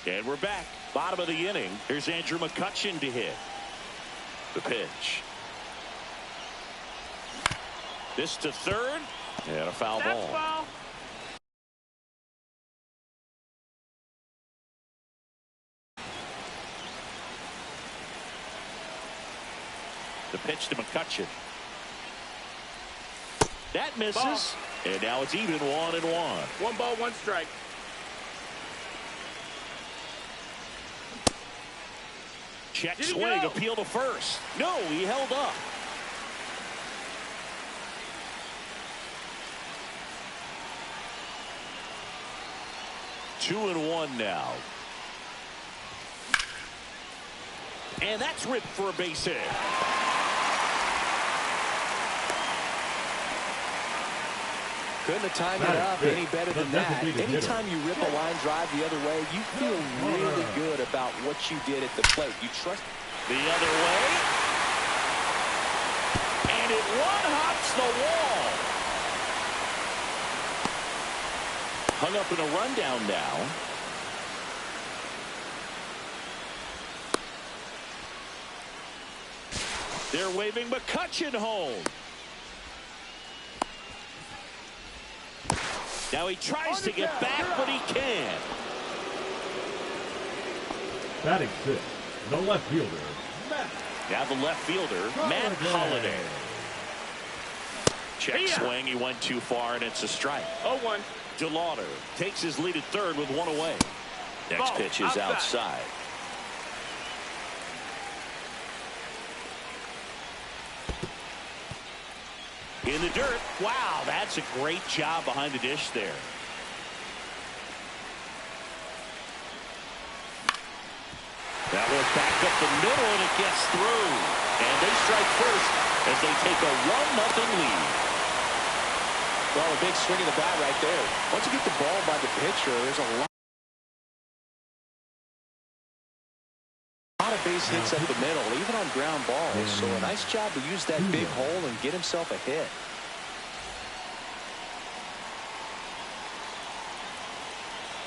the... And we're back. Bottom of the inning. Here's Andrew McCutchen to hit. The pitch. This to third. And a foul ball. Foul. The pitch to McCutchen. That misses. Ball. And now it's even 1-1. 1 ball, 1 strike. Check Did he swing, go? appeal to first. No, he held up. Two and one now. And that's ripped for a base hit. Couldn't have timed it up any better than that. Anytime you rip a line drive the other way, you feel really good about what you did at the plate. You trust the other way. And it one-hops the wall. Hung up in a rundown now. They're waving McCutchen home. Now he tries to get back, but he can't. Batting 6, the left fielder, Matt. Now the left fielder, Matt Holliday. Check swing, he went too far, and it's a strike. 0-1. DeLauder takes his lead at third with 1 away. Next Ball, pitch is outside. In the dirt. Wow, that's a great job behind the dish there. That was back up the middle, and it gets through. And they strike first as they take a 1-0 lead. Well, a big swing of the bat right there. Once you get the ball by the pitcher, there's a lot of base hits up the middle, even on ground balls. So a nice job to use that big hole and get himself a hit.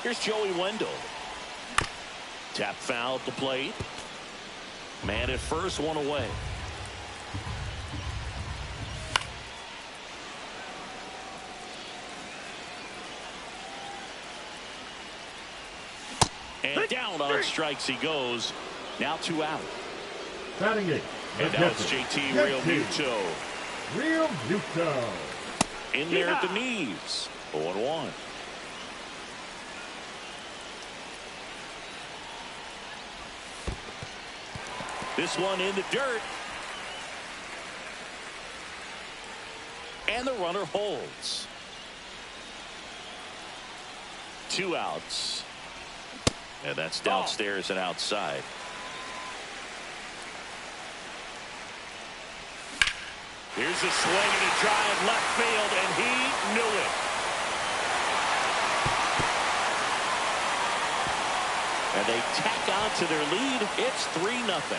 Here's Joey Wendell. Tap foul at the plate. Man at first, 1 away. And down on strikes he goes. Now 2 out. Batting 8. And now it's JT Realmuto. Realmuto. In there at the knees. 0-1. This one in the dirt. And the runner holds. 2 outs. And that's downstairs and outside. Here's a swing and a drive left field, and he knew it. And they tack on to their lead. It's 3-0.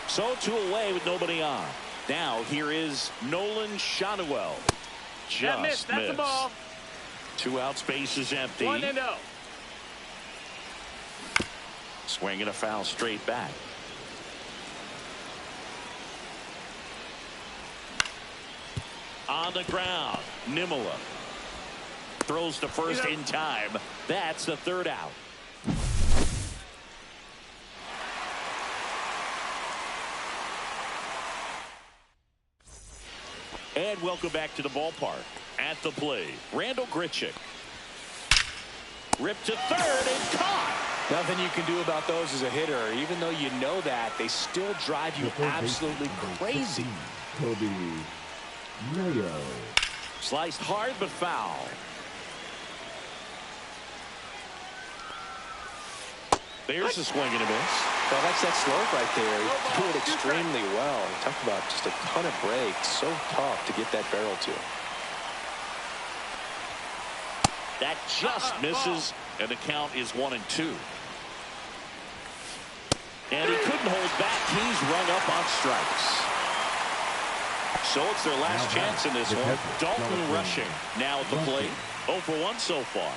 So 2 away with nobody on. Now here is Nolan Shanuel. Just missed. That's the ball. 2 outs, base is empty. 1-0. Swinging a foul straight back. On the ground, Nimala throws to first in time. That's the 3rd out. And welcome back to the ballpark. At the plate, Randall Grichuk. Ripped to third and caught. Nothing you can do about those as a hitter. Even though you know that, they still drive you absolutely crazy. Kobe Mayo. Sliced hard but foul. There's a swing and a miss. Well, that's that slope right there. He threw it extremely well. Talk about just a ton of breaks. So tough to get that barrel to. That just misses, and the count is 1-2. And he couldn't hold back. He's rung up on strikes. So it's their last chance in this one. Dalton rushing now at the plate. 0 for 1 so far.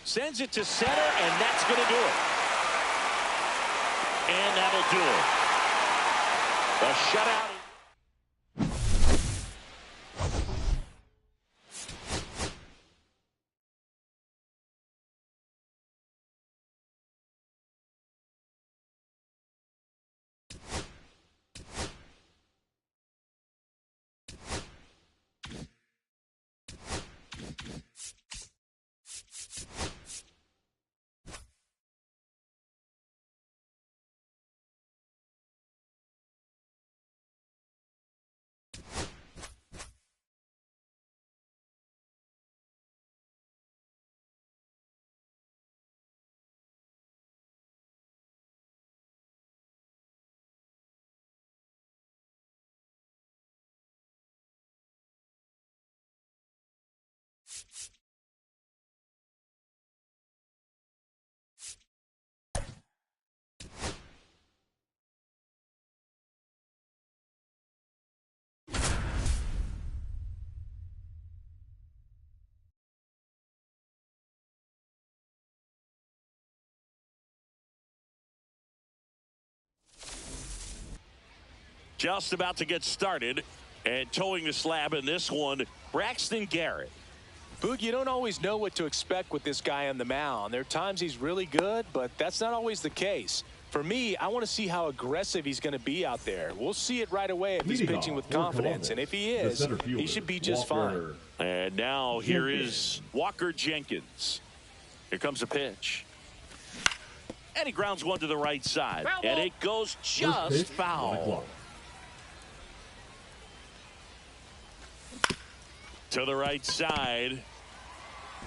Sends it to center, and that's going to do it. And that'll do it. A shutout. Just about to get started, and towing the slab in this one, Braxton Garrett. Boog, you don't always know what to expect with this guy on the mound. There are times he's really good, but that's not always the case. For me, I want to see how aggressive he's going to be out there. We'll see it right away if he's pitching with confidence. And if he is, he should be just fine. And now here is Walker Jenkins. Here comes a pitch. And he grounds one to the right side. And it goes just foul. To the right side.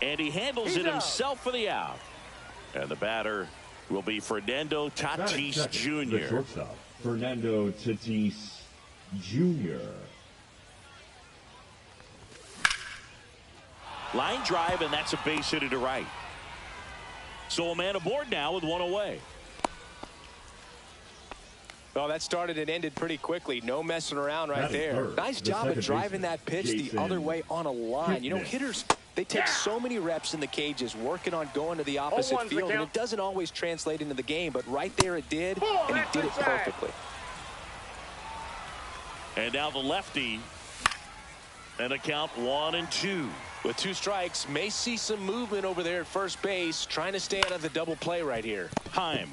And he handles it himself for the out. And the batter will be Fernando Tatis Jr. The shortstop, Fernando Tatis Jr. Line drive, and that's a base hit to right. So a man aboard now with one away. Well, that started and ended pretty quickly. No messing around right there. Nice job of driving that pitch the other way on a line. You know, hitters, they take so many reps in the cages working on going to the opposite field, and it doesn't always translate into the game, but right there it did, and he did it perfectly. And now the lefty, and a count 1-2. With 2 strikes, may see some movement over there at first base, trying to stay out of the double play right here. Time.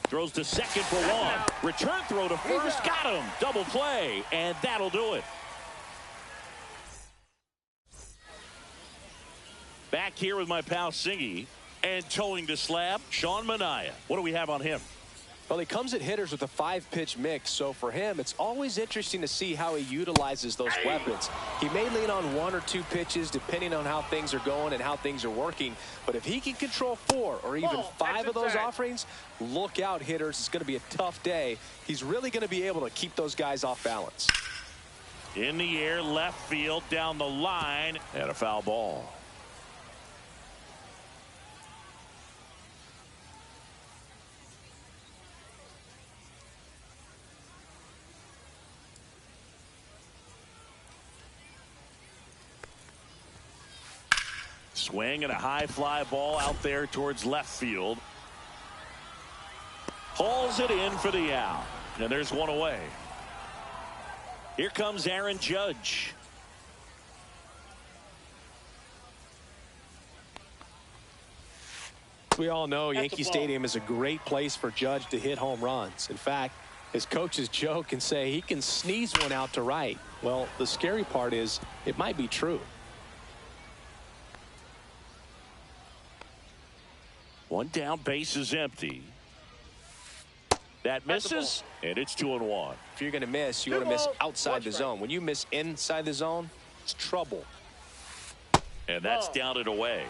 Throws to second for 1. Return throw to first. Got him. Double play. And that'll do it. Back here with my pal Singy. And towing the slab, Sean Manaea. What do we have on him? Well, he comes at hitters with a 5-pitch mix, so for him, it's always interesting to see how he utilizes those weapons. He may lean on 1 or 2 pitches depending on how things are going and how things are working, but if he can control 4 or even 5 of those offerings, look out, hitters. It's going to be a tough day. He's really going to be able to keep those guys off balance. In the air, left field, down the line, and a foul ball. Swing and a high fly ball out there towards left field. Hauls it in for the out. And there's one away. Here comes Aaron Judge. We all know Yankee Stadium is a great place for Judge to hit home runs. In fact, his coaches joke and say he can sneeze one out to right. Well, the scary part is it might be true. One down, base is empty. That misses, and it's 2-1. If you're going to miss, you want to miss outside the zone. When you miss inside the zone, it's trouble. And that's down and away.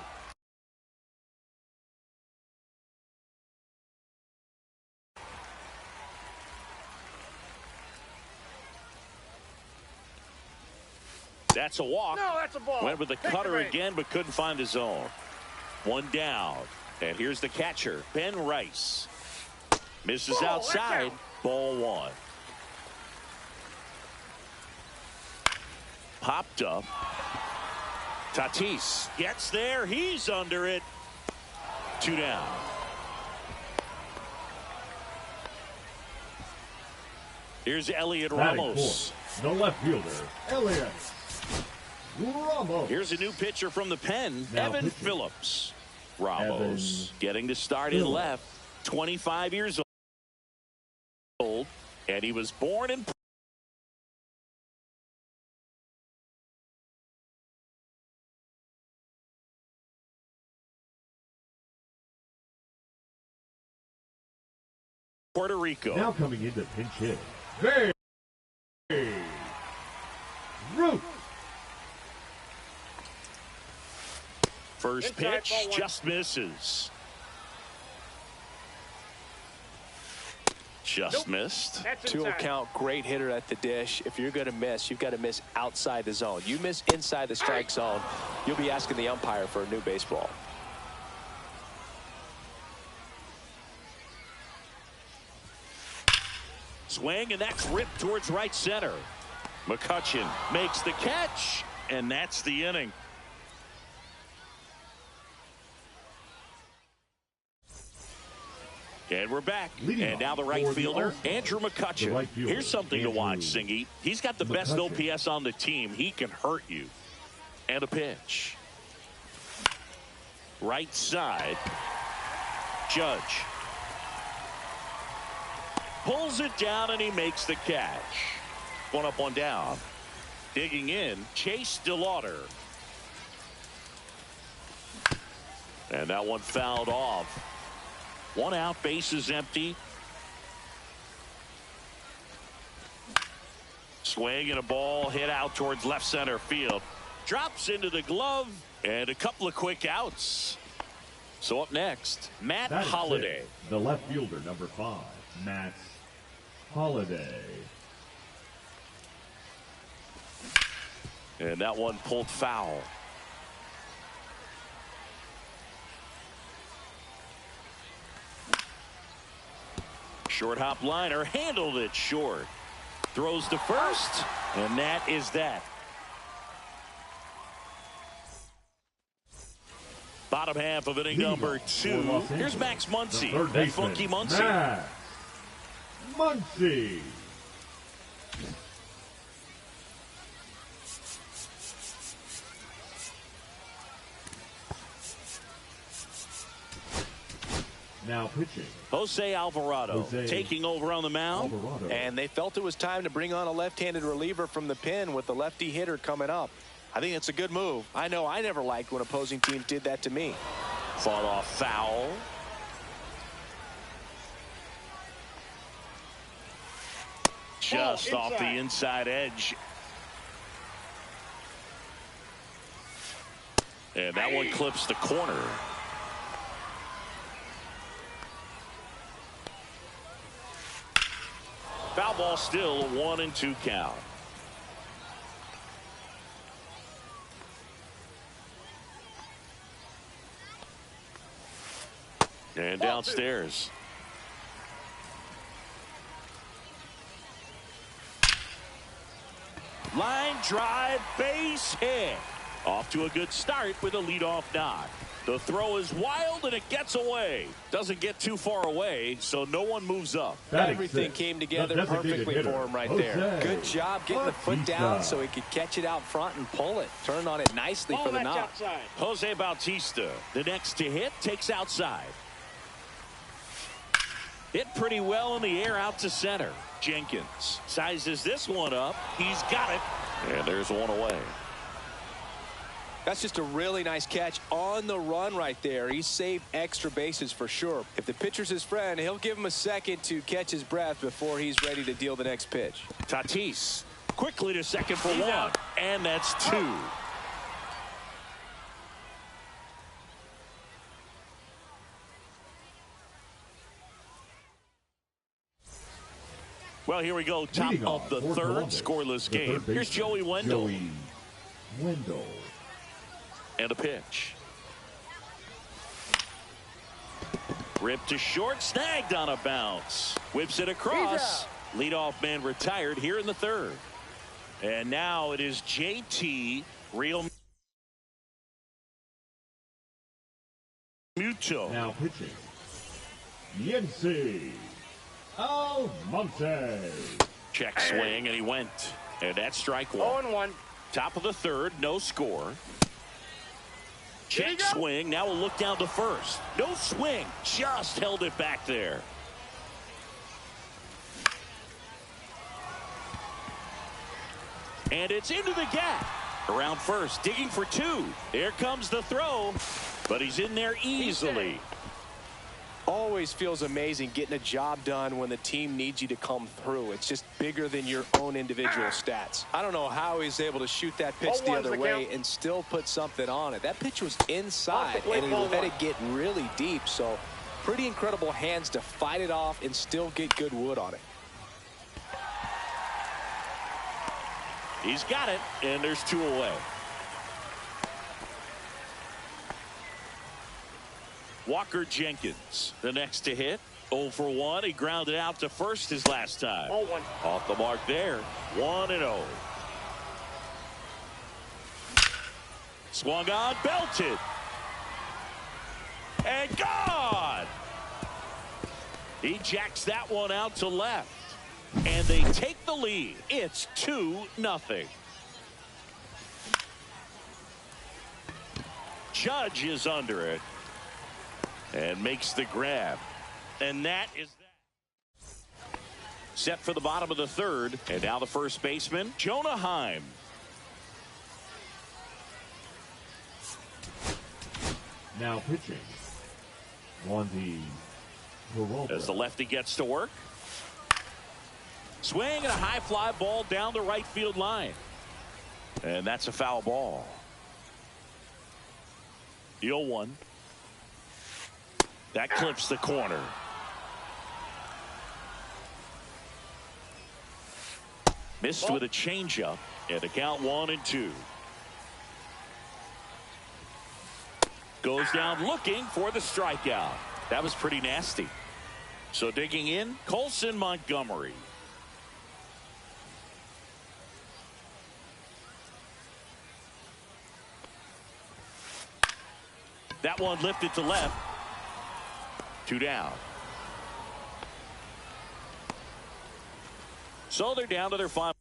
That's a walk. No, that's a ball. Went with the cutter again, but couldn't find his zone. One down. And here's the catcher, Ben Rice. Misses outside. Ball one. Popped up. Tatis gets there. He's under it. 2 down. Here's Elliot Ramos. The left fielder, Elliot Ramos. Here's a new pitcher from the pen, Now Evan pitching. Phillips. Ramos Evan getting to start in Phillips. left, 25 years old, and he was born in Puerto Rico. Now coming into pinch hit, Babe Ruth. First Inside, pitch ball one. just misses. Just missed. That's Two inside. count, great hitter at the dish. If you're going to miss, you've got to miss outside the zone. You miss inside the strike zone, you'll be asking the umpire for a new baseball. Swing, and that's ripped towards right center. McCutchen makes the catch, and that's the inning. And we're back. Leading And now off the right for the fielder, All-Star, Andrew McCutchen. the right fielder, Here's something to Andrew watch, Singy. He's got the best McCutchen. OPS on the team. He can hurt you. And a pitch. Right side. Judge. Pulls it down, and he makes the catch. One up, one down. Digging in, Chase DeLauder. And that one fouled off. One out, base is empty. Swing and a ball hit out towards left center field. Drops into the glove, and a couple of quick outs. So up next, Matt That is Holliday. it. The left fielder, number 5, Matt Holliday. And that one pulled foul. Short hop liner, handled it short. Throws to first, and that is that. Bottom half of inning Leading number off 2. for Los Here's Angeles, Max the Muncy. third That baseman, funky Muncy. Max Muncy. Now pitching, Jose Alvarado taking over on the mound. Alvarado. And they felt it was time to bring on a left-handed reliever from the pen with the lefty hitter coming up. I think it's a good move. I know I never liked when opposing teams did that to me. Fought off foul. Just off the inside edge. And that one clips the corner. Foul ball still, 1-2 count. And downstairs. Line drive, base hit. Off to a good start with a leadoff knock. The throw is wild, and it gets away. Doesn't get too far away, so no one moves up. Everything came together perfectly for him right there. Good job getting the foot down so he could catch it out front and pull it. Turned on it nicely for the knock. Jose Bautista, the next to hit, takes outside. Hit pretty well in the air out to center. Jenkins sizes this one up. He's got it. And there's one away. That's just a really nice catch on the run right there. He saved extra bases for sure. If the pitcher's his friend, he'll give him a second to catch his breath before he's ready to deal the next pitch. Tatis quickly to second for one. And that's two. Well, here we go. Top of the third, scoreless game. Here's Joey Wendell. And a pitch. Ripped to short, snagged on a bounce. Whips it across. Leadoff man retired here in the third. And now it is JT Real Muto. Now pitching. Yency Almonte. Check swing, and he went. And that's strike one. 0-1. Top of the third, no score. Check swing. Now we'll look down to first. No swing. Just held it back there. And it's into the gap. Around first, digging for two. There comes the throw. But he's in there easily. Always feels amazing getting a job done when the team needs you to come through. It's just bigger than your own individual stats. I don't know how he's able to shoot that pitch the other way and still put something on it. That pitch was inside, and he let it get really deep. So pretty incredible hands to fight it off and still get good wood on it. He's got it, and there's two away. Walker Jenkins, the next to hit. 0 for 1. He grounded out to first his last time. 0-1. Off the mark there. 1-0. Swung on, belted. And gone. He jacks that one out to left. And they take the lead. It's 2-0. Judge is under it. And makes the grab. And that is that. Set for the bottom of the third. And now the first baseman, Jonah Heim. Now pitching. Wandy Peralta. As the lefty gets to work. Swing and a high fly ball down the right field line. And that's a foul ball. The 0-1. That clips the corner. Missed with a changeup, and the count 1-2. Goes down looking for the strikeout. That was pretty nasty. So digging in, Colson Montgomery. That one lifted to left. 2 down. So they're down to their final.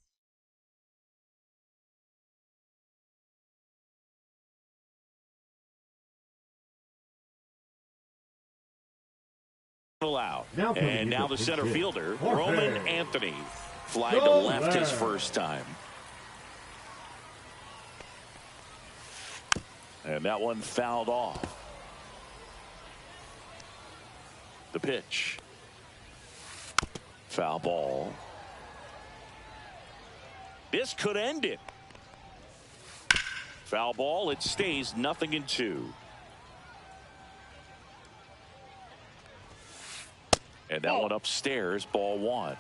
Out. And now the center fielder, Roman Anthony. Fly to left his first time. And that one fouled off. The pitch. Foul ball. This could end it. Foul ball. It stays 0-2. And that one upstairs. Ball 1.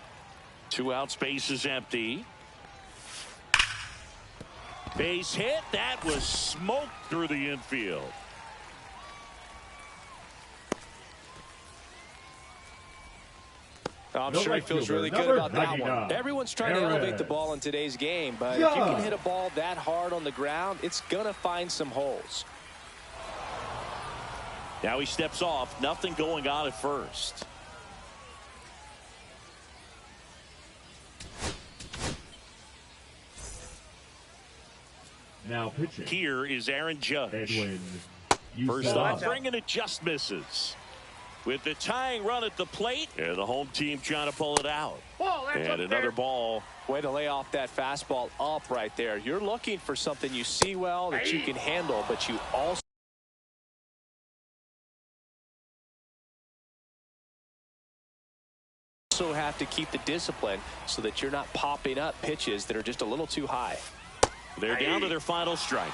2 outs. Base is empty. Base hit. That was smoked through the infield. I'm sure he feels really good about that one. Everyone's trying to elevate the ball in today's game, but if you can hit a ball that hard on the ground, it's going to find some holes. Now he steps off. Nothing going on at first. Now pitching. Here is Aaron Judge. Edwin. First offering, and it just misses. With the tying run at the plate, and the home team trying to pull it out. And another ball. Way to lay off that fastball up right there. You're looking for something you see well that you can handle, but you also have to keep the discipline so that you're not popping up pitches that are just a little too high. They're down to their final strike.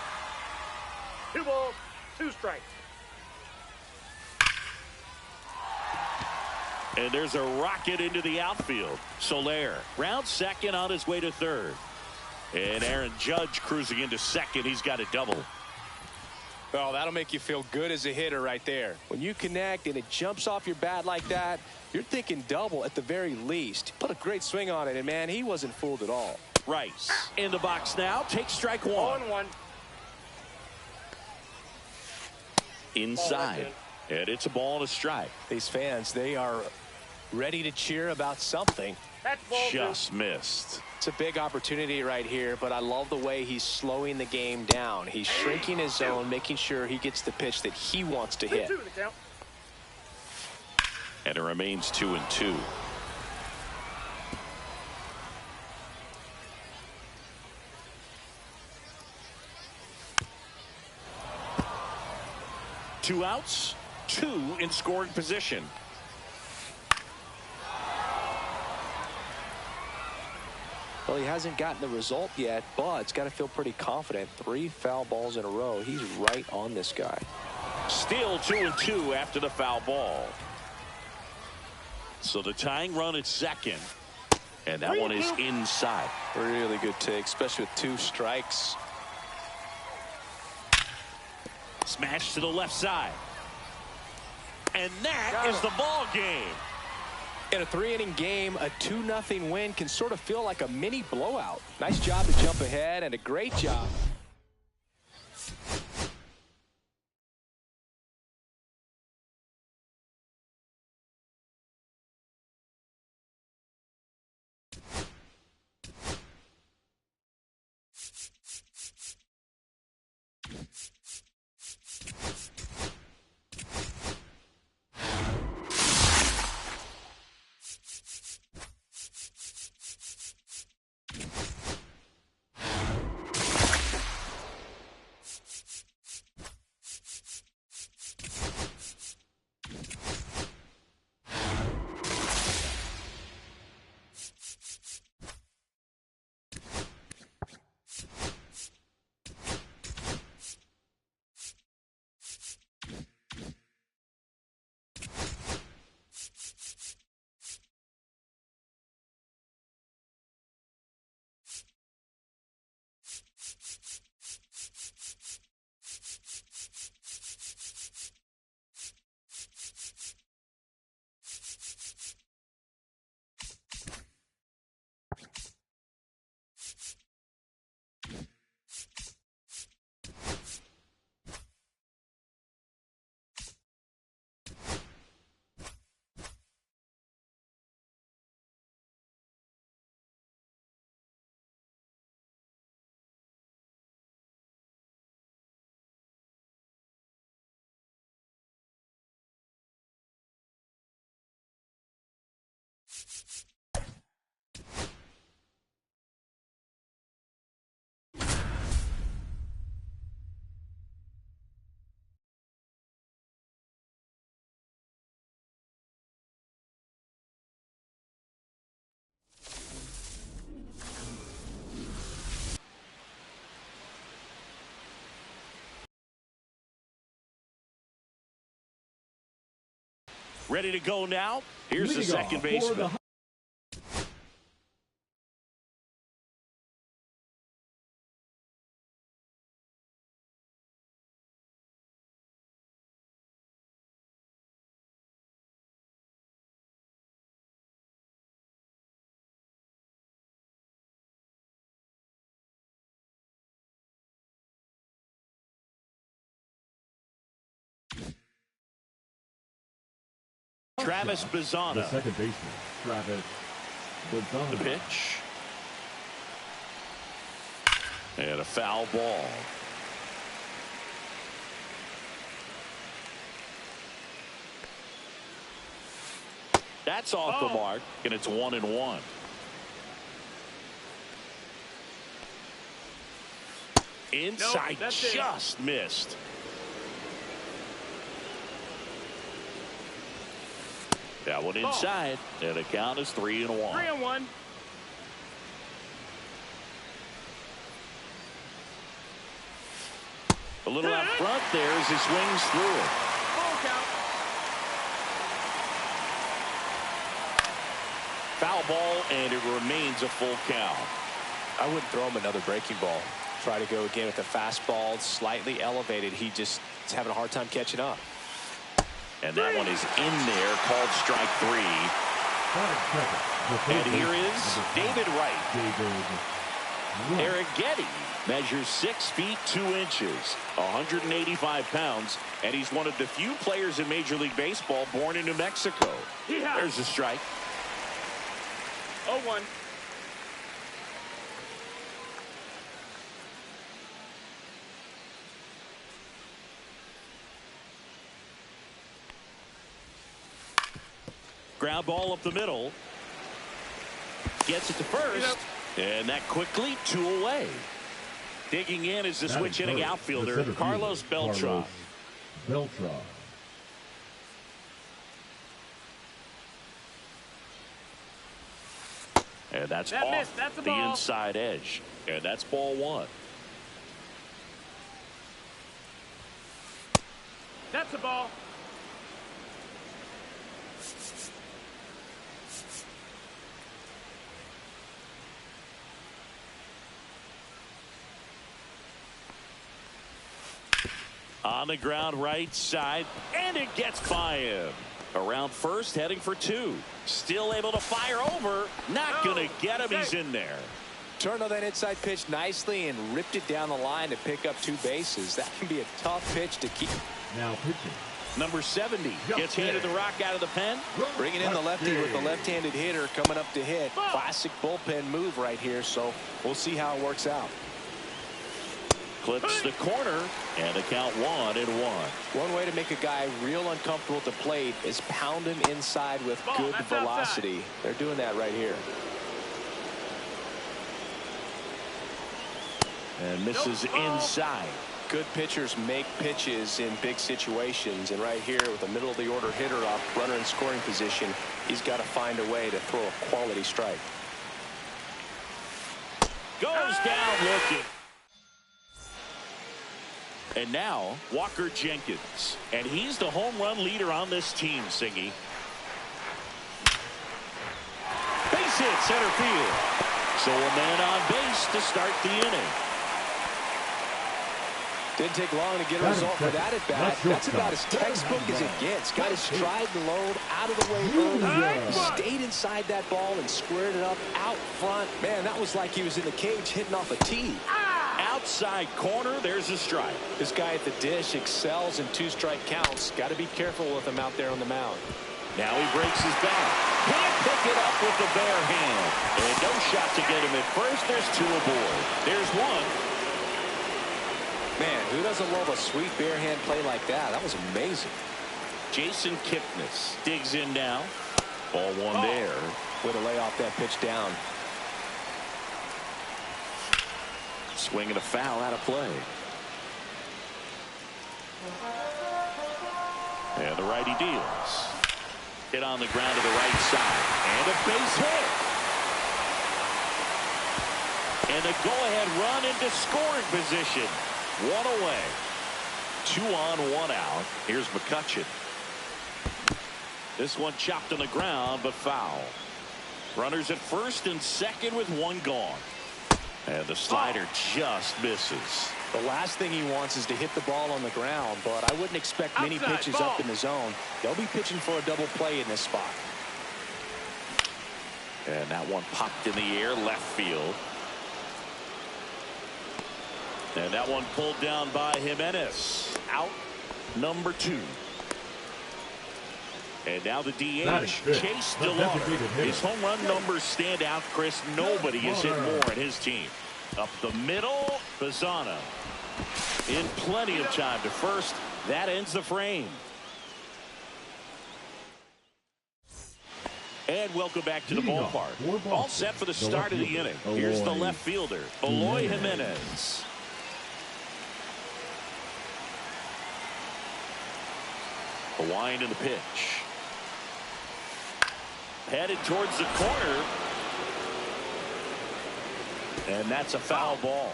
2 balls, 2 strikes. And there's a rocket into the outfield. Soler round second on his way to third. And Aaron Judge cruising into second. He's got a double. Well, that'll make you feel good as a hitter right there. When you connect and it jumps off your bat like that, you're thinking double at the very least. Put a great swing on it, and man, he wasn't fooled at all. Rice in the box now. Takes strike one. 1-1. Inside. And it's a ball and a strike. These fans, they are ready to cheer about something. That's ball 2. Just missed. It's a big opportunity right here, but I love the way he's slowing the game down. He's shrinking his zone, making sure he gets the pitch that he wants to hit. 2-2 the count. And it remains 2-2. Two outs, 2 in scoring position. Well, he hasn't gotten the result yet, but it's got to feel pretty confident. 3 foul balls in a row. He's right on this guy. Still 2-2 after the foul ball. So the tying run at second. And that one is inside. Really good take, especially with 2 strikes. Smash to the left side. And that is the ball game. In a 3-inning game, a 2-0 win can sort of feel like a mini blowout. Nice job to jump ahead, and a great job. Ready to go now. Here's the second baseman. Travis The Bazzana. second baseman, Travis Bazzana. The pitch. And a foul ball. That's off the mark, and it's 1-1. Inside, Nope, just missed. That one inside, and the count is 3-1. 3-1. A little out front there as he swings through it. Full count. Foul ball, and it remains a full count. I wouldn't throw him another breaking ball. Try to go again with the fastball, slightly elevated. He just is having a hard time catching up. And that one is in there, called strike 3. And here is David Wright. Eric Getty measures 6 feet 2 inches, 185 pounds, and he's one of the few players in Major League Baseball born in New Mexico. There's a strike. 0-1. Ground ball up the middle. Gets it to first. And that quickly 2 away. Digging in is the switch hitting outfielder, Carlos Beltran. And that's off the inside edge. And that's ball 1. That's the ball. On the ground right side, and it gets by him. Around first, heading for 2. Still able to fire over. Not going to get him. He's in there. Turned on that inside pitch nicely and ripped it down the line to pick up 2 bases. That can be a tough pitch to keep. Now pitching. Number 70 gets handed the rock out of the pen. Bringing in the lefty with the left-handed hitter coming up to hit. Classic bullpen move right here, so we'll see how it works out. Clips the corner, and the count 1-1. One way to make a guy real uncomfortable at the plate is pound him inside with good velocity. They're doing that right here. And misses inside. Good pitchers make pitches in big situations, and right here with a middle of the order hitter up, runner in scoring position, he's got to find a way to throw a quality strike. Goes down looking. And now Walker Jenkins, and he's the home run leader on this team, Singy. Base hit center field. So a man on base to start the inning. Didn't take long to get a result for that at bat. That's about as textbook as it gets. Got his stride and load out of the way early. Stayed inside that ball and squared it up out front. Man, that was like he was in the cage hitting off a tee. Outside corner, there's a strike. This guy at the dish excels in 2-strike counts. Got to be careful with him out there on the mound. Now he breaks his back. Can't pick it up with the bare hand. And no shot to get him at first. There's 2 aboard. There's 1. Man, who doesn't love a sweet bare hand play like that? That was amazing. Jason Kipnis digs in now. Ball 1 there. Way to lay off that pitch down. Swinging a foul out of play. And the righty deals. Hit on the ground to the right side. And a base hit. And a go-ahead run into scoring position. 1 away. 2 on, 1 out. Here's McCutcheon. This one chopped on the ground, but foul. Runners at first and second with 1 gone. And the slider just misses. The last thing he wants is to hit the ball on the ground, but I wouldn't expect many pitches up in the zone. They'll be pitching for a double play in this spot. And that one popped in the air, left field. And that one pulled down by Jimenez. Out number 2. And now the That DH, is good. Chase The DeLauder. designated hitter. His home run numbers stand out, Chris. Nobody has hit more in his team. Up the middle, Bazzana. In plenty of time to first. That ends the frame. And welcome back to the ballpark. All set for the start of the inning. Here's the left fielder, Eloy Jimenez. A wind in the pitch. Headed towards the corner. And that's a foul ball.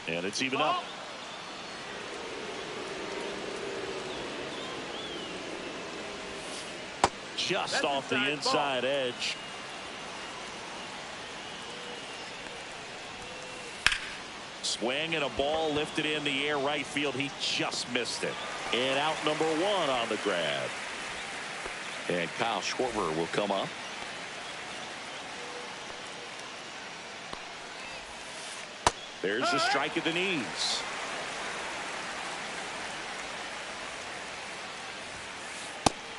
And it's even up. Just off the inside edge. Swing and a ball lifted in the air right field. He just missed it. And out number one on the grab. And Kyle Schwarber will come up. There's the strike at the knees.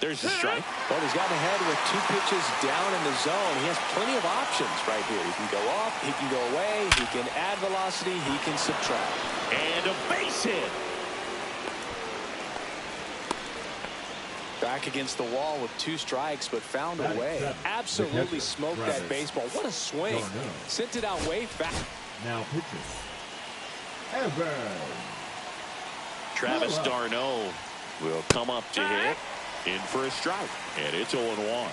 There's the strike. Well, he's gotten ahead with 2 pitches down in the zone. He has plenty of options right here. He can go up, he can go away, he can add velocity, he can subtract. And a base hit. Back against the wall with 2 strikes, but found a way. Absolutely smoked that baseball. What a swing. Sent it out way fast. Now pitching. Evans. Travis d'Arnaud will come up to hit. In for a strike. And it's 0-1.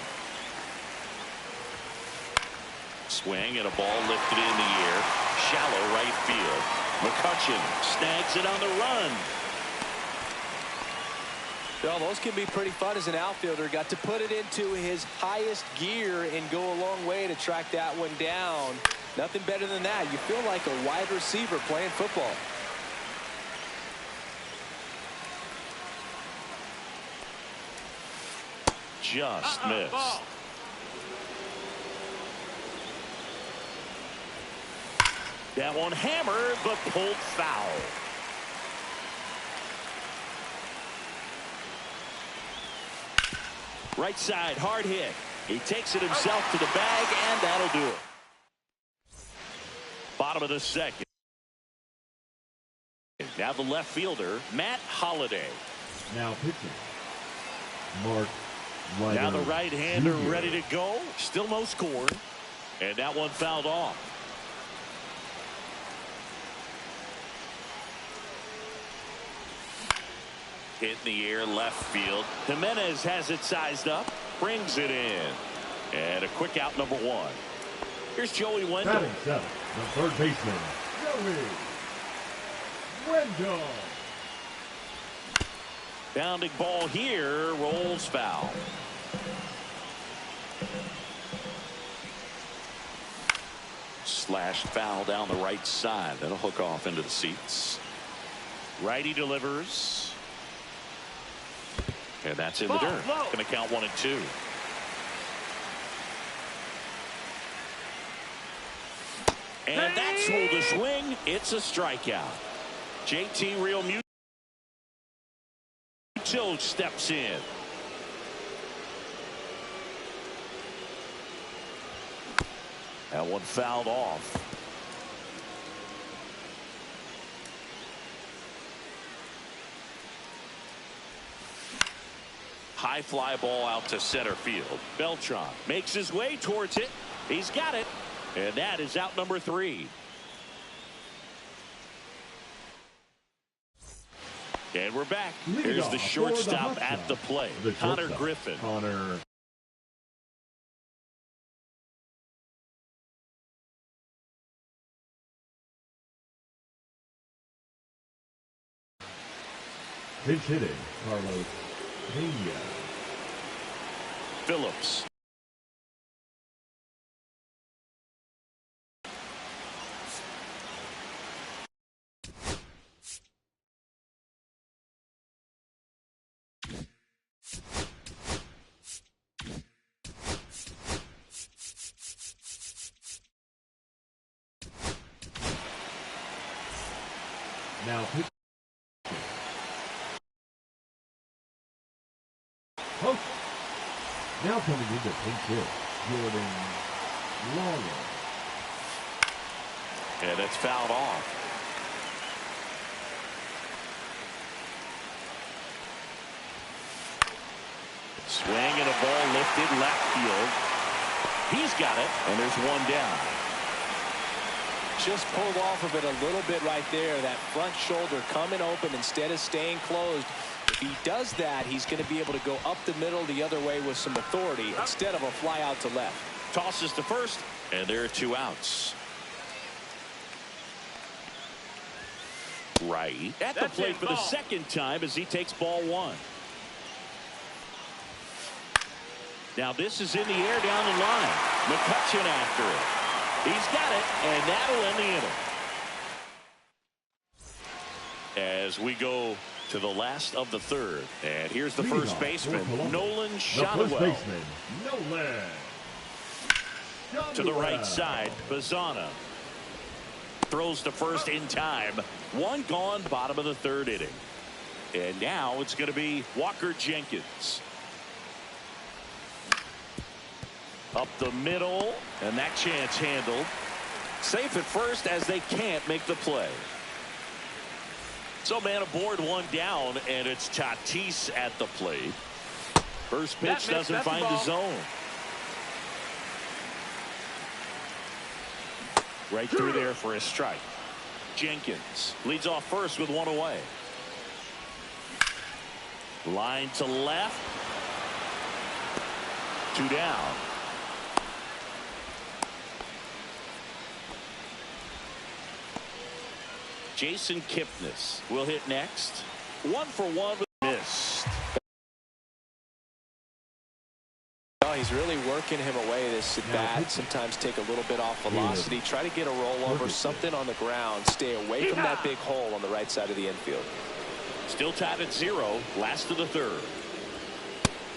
Swing and a ball lifted in the air. Shallow right field. McCutchen snags it on the run. Well, those can be pretty fun as an outfielder. Got to put it into his highest gear and go a long way to track that one down. Nothing better than that. You feel like a wide receiver playing football. Just missed. That one hammered, but pulled foul. Right side, hard hit. He takes it himself to the bag, and that'll do it. Bottom of the second. Now the left fielder, Matt Holliday. Now pitching. Mark. Now the right-hander ready to go. Still no score. And that one fouled off. Hit in the air left field. Jimenez has it sized up. Brings it in. And a quick out number 1. Here's Joey Wendell. Batting 7th, the third baseman, Joey Wendell. Bounding ball here, rolls foul. Slashed foul down the right side. That'll hook off into the seats. Righty delivers. And that's in the dirt. Going to count 1 and 2. And that's hold a swing. It's a strikeout. JT Real Muto steps in. That one fouled off. High fly ball out to center field. Beltran makes his way towards it. He's got it. And that is out number 3. And we're back. Here's the shortstop at the plate. Connor Griffin. Connor. Pinch hitting, Carlos Pena. Phillips. Now Hook. Now coming into pinch hit, Jordan Lawler. And it's fouled off. Swing and a ball lifted left field. He's got it, and there's one down. Just pulled off of it a little bit right there. That front shoulder coming open instead of staying closed. If he does that, he's going to be able to go up the middle the other way with some authority instead of a fly out to left. Tosses to first, and there are 2 outs. Right at the plate for the second time as he takes ball 1. Now this is in the air down the line. McCutchen after it. He's got it, and that'll end the inning. As we go to the last of the third. And here's the first baseman, Nolan Shotwell. To the right side, Bazana. Throws to first in time. 1 gone, bottom of the third inning. And now it's going to be Walker Jenkins. Up the middle, and that chance handled. Safe at first as they can't make the play. So man aboard, 1 down, and it's Tatis at the plate. First pitch doesn't find the zone. Right through there for a strike. Jenkins leads off first with 1 away. Line to left. 2 down. Jason Kipnis will hit next. 1 for 1 with missed. Oh, he's really working him away this at bat. Sometimes take a little bit off velocity. Try to get a rollover, something on the ground. Stay away from that big hole on the right side of the infield. Still tied at 0. Last of the third.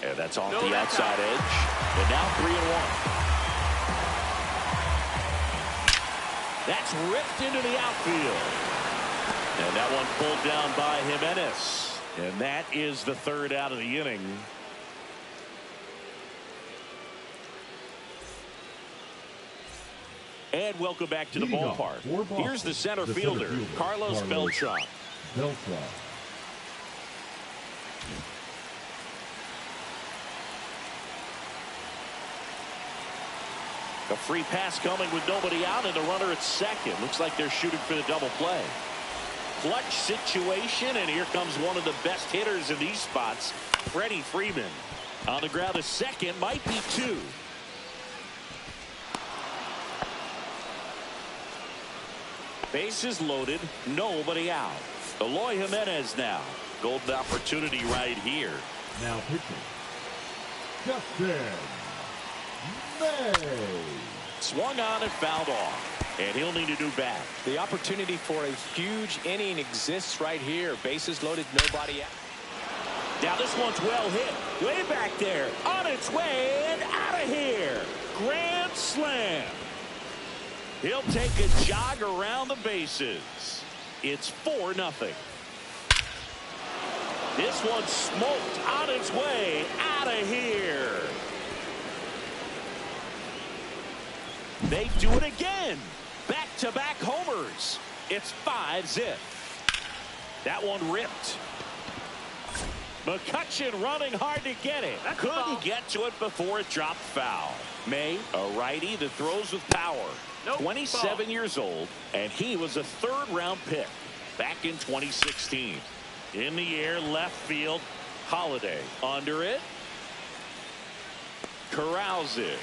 And that's off the outside edge. And now 3-1. That's ripped into the outfield. And that one pulled down by Jimenez. And that is the third out of the inning. And welcome back to the ballpark. Here's the center fielder, Carlos Beltran. A free pass coming with nobody out and a runner at second. Looks like they're shooting for the double play. Clutch situation, and here comes one of the best hitters in these spots, Freddie Freeman. On the ground to second, might be 2. Bases loaded, nobody out. Eloy Jimenez now. Golden opportunity right here. Now pitching, Justin May. Swung on and fouled off. And he'll need a new bat. The opportunity for a huge inning exists right here. Bases loaded, nobody out. Now this one's well hit. Way back there. On its way and out of here. Grand slam. He'll take a jog around the bases. It's 4-0. This one's smoked on its way out of here. They do it again. Back-to-back homers. It's 5-0. That one ripped. McCutchen running hard to get it. Couldn't get to it before it dropped foul. May, a righty that throws with power. 27 years old, and he was a 3rd-round pick back in 2016. In the air, left field, Holiday. Under it. Corrals it.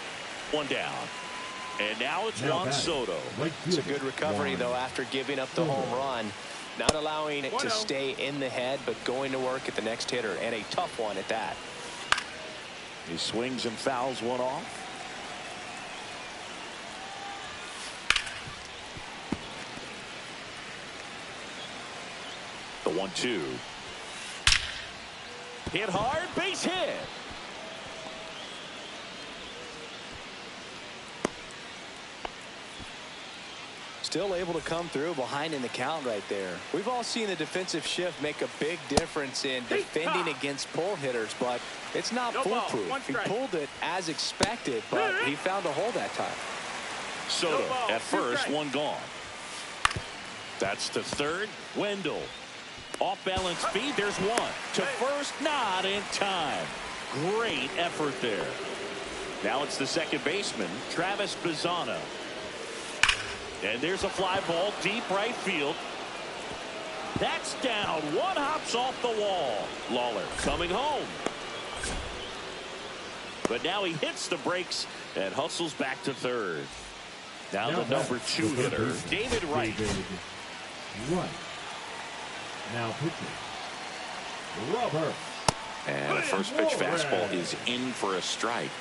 1 down. And now it's Juan Soto. It's a good recovery, though, after giving up the home run. Not allowing it to stay in the head, but going to work at the next hitter, and a tough one at that. He swings and fouls one off. The 1-2. Hit hard, base hit. Still able to come through behind in the count right there. We've all seen the defensive shift make a big difference in defending against pull hitters, but it's not foolproof. He pulled it as expected, but he found a hole that time. Soto at first, one gone. That's to third. Wendell. Off balance feed. There's one. To first, not in time. Great effort there. Now it's the second baseman, Travis Bazzana. And there's a fly ball deep right field. That's down. One hops off the wall. Lawler coming home. But now he hits the brakes and hustles back to third. Now the number 2 hitter, David Wright. Right. Now pitching, Robert. And the first pitch fastball is in for a strike.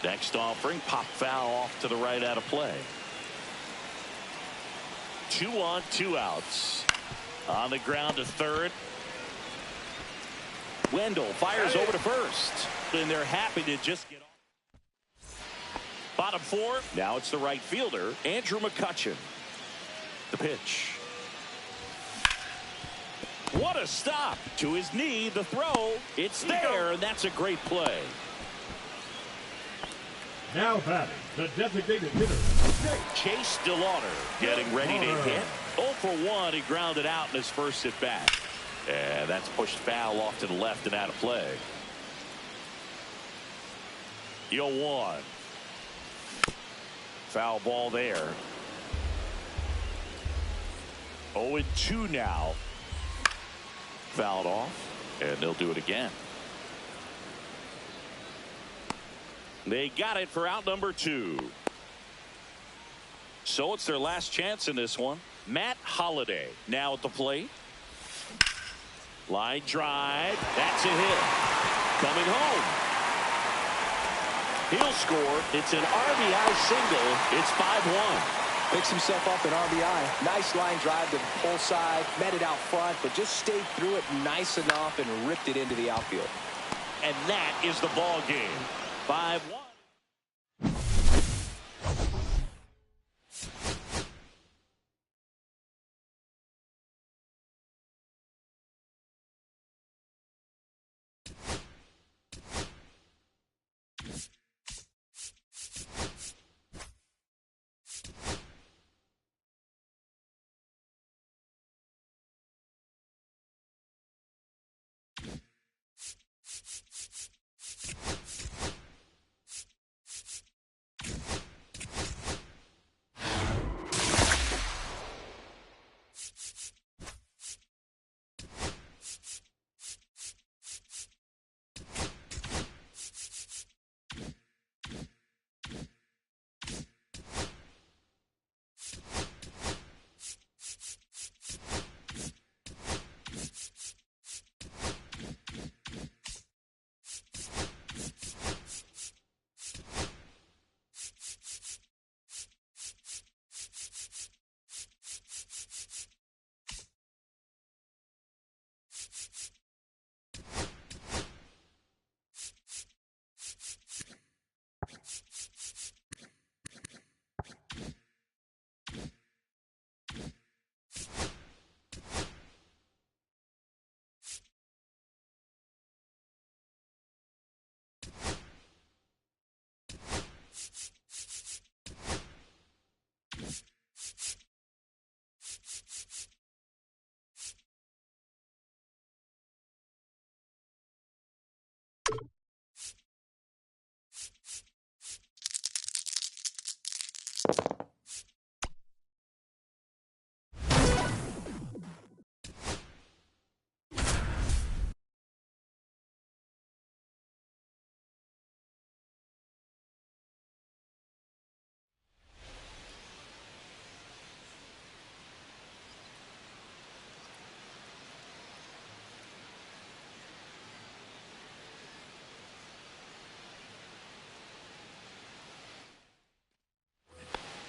Next offering, pop foul off to the right out of play. 2 on, 2 outs. On the ground to third. Wendell fires over to first. And they're happy to just get off. Bottom 4. Now it's the right fielder, Andrew McCutchen. The pitch. What a stop. To his knee, the throw. It's there, and that's a great play. Now batting, the designated hitter, Chase DeLauder getting ready to hit. 0 for 1, he grounded out in his first at bat. And that's pushed foul off to the left and out of play. 0-1. Foul ball there. 0-2 now. Fouled off, and they'll do it again. They got it for out number 2. So it's their last chance in this one. Matt Holliday now at the plate. Line drive. That's a hit. Coming home. He'll score. It's an RBI single. It's 5-1. Picks himself up an RBI. Nice line drive to the pull side. Met it out front, but just stayed through it nice enough and ripped it into the outfield. And that is the ball game. 5-1.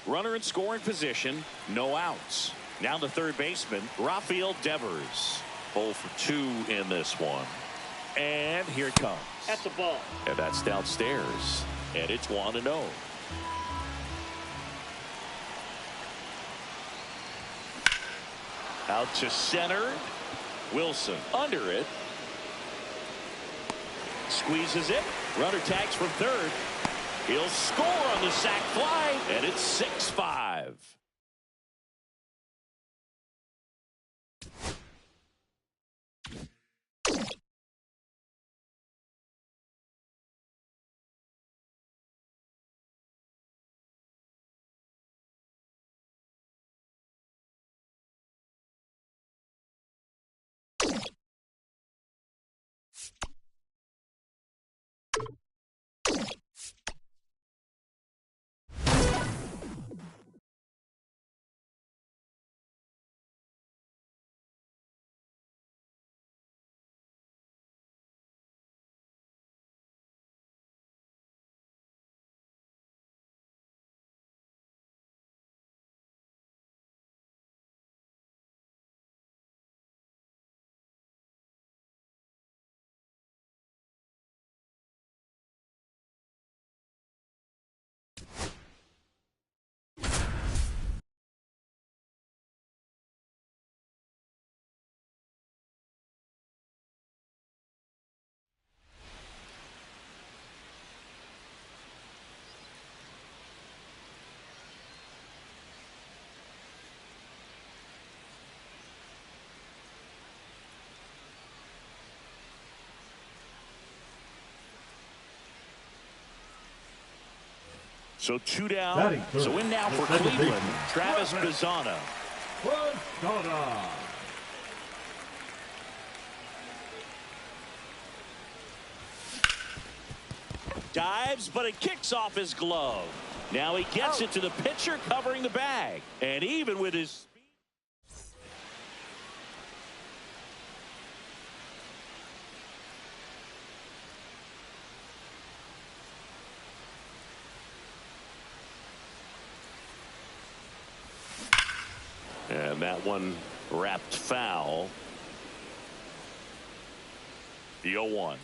Runner in scoring position, no outs. Now the third baseman, Rafael Devers. 0 for 2 in this one. And here it comes. That's a ball. And that's downstairs. And it's 1-0. Out to center. Wilson under it. Squeezes it. Runner tags from third. He'll score on the sac fly, and it's 6-5. So 2 down. So in now for Cleveland, Travis Bazzana. Dives, but it kicks off his glove. Now he gets it to the pitcher covering the bag. And even with his speed. And that one wrapped foul. The 0-1.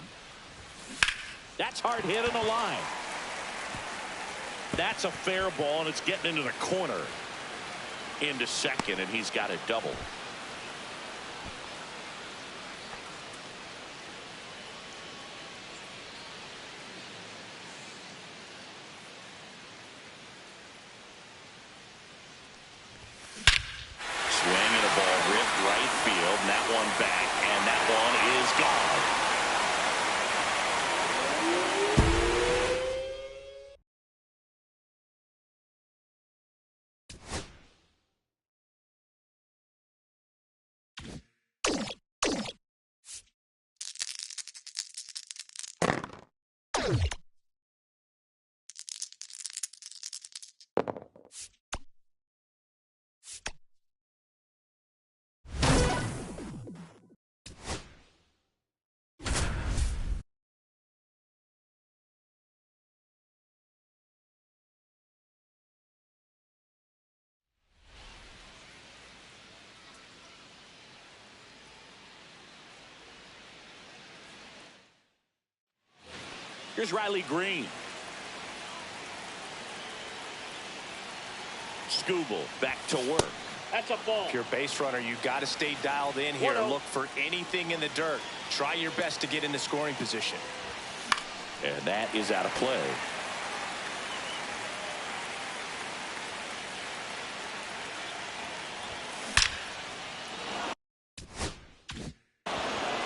That's hard hit in the line. That's a fair ball, and it's getting into the corner. Into second, and he's got a double. Swinging a ball ripped right field, and that one back, and that one is gone. Here's Riley Green. Skubal back to work. That's a ball. If you're a base runner, you've got to stay dialed in here. Look for anything in the dirt. Try your best to get in the scoring position. And that is out of play.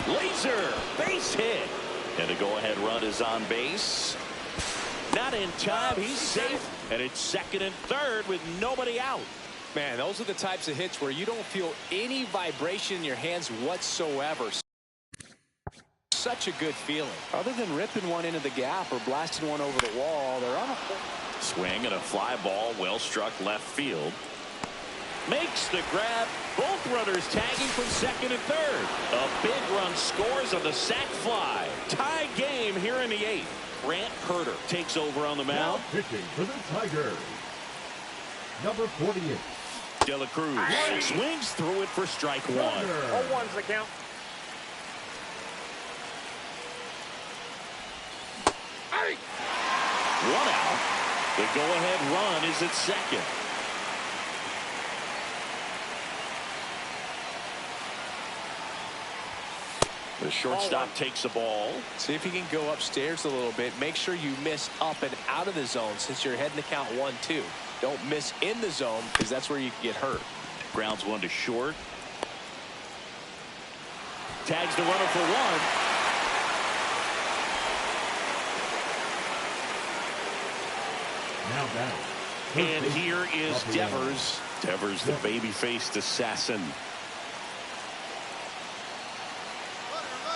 Laser base hit. And the go-ahead run is on base. Not in time. He's safe. And it's second and third with nobody out. Man, those are the types of hits where you don't feel any vibration in your hands whatsoever. Such a good feeling. Other than ripping one into the gap or blasting one over the wall, they're on a swing and a fly ball well struck left field. Makes the grab. Both runners tagging from second and third. A big run scores on the sac fly. Tie game here in the 8th. Grant Herter takes over on the mound. Now pitching for the Tigers, number 48. De La Cruz swings through it for strike one. 0-1's the count. One out. The go-ahead run is at second. The shortstop takes the ball. See if you can go upstairs a little bit. Make sure you miss up and out of the zone since you're heading to count 1-2. Don't miss in the zone because that's where you can get hurt. Grounds one to short. Tags the runner for one. Now batting. And here is Devers. Devers, the baby-faced assassin.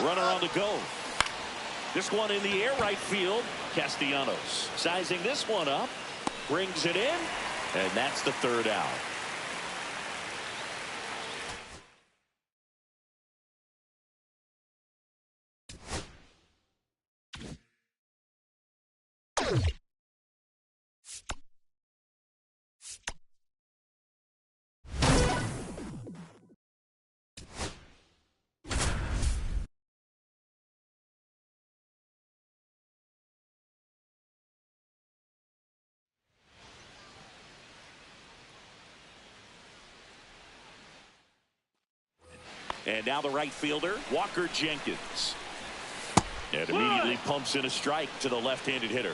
Runner on the go. This one in the air right field. Castellanos sizing this one up. Brings it in. And that's the third out. And now the right fielder, Walker Jenkins. And immediately pumps in a strike to the left-handed hitter.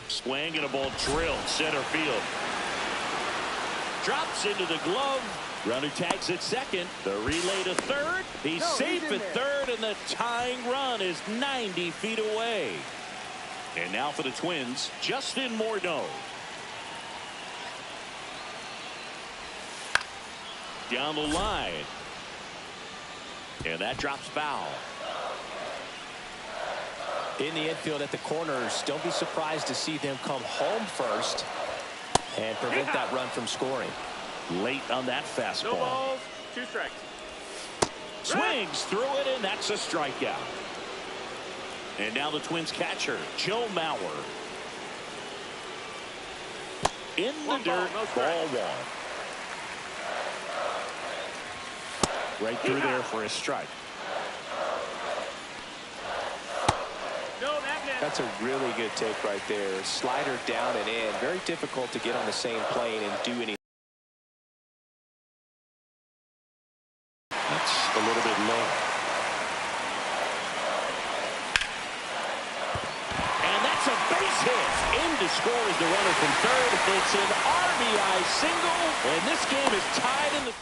Swing and a ball drilled center field. Drops into the glove. Runner tags at second. The relay to third. He's safe at third, and the tying run is 90 feet away. And now for the Twins, Justin Morneau. Down the line. And that drops foul. In the infield at the corners, don't be surprised to see them come home first and prevent that run from scoring. Late on that fastball. No balls, 2 strikes. Swings through it, and that's a strikeout. And now the Twins catcher, Joe Mauer. In the dirt, ball one. Right through there for a strike. That's a really good take right there. Slider down and in. Very difficult to get on the same plane and do anything. That's a little bit low. And that's a base hit. In to score is the runner from third. It's an RBI single. And this game is tied in the...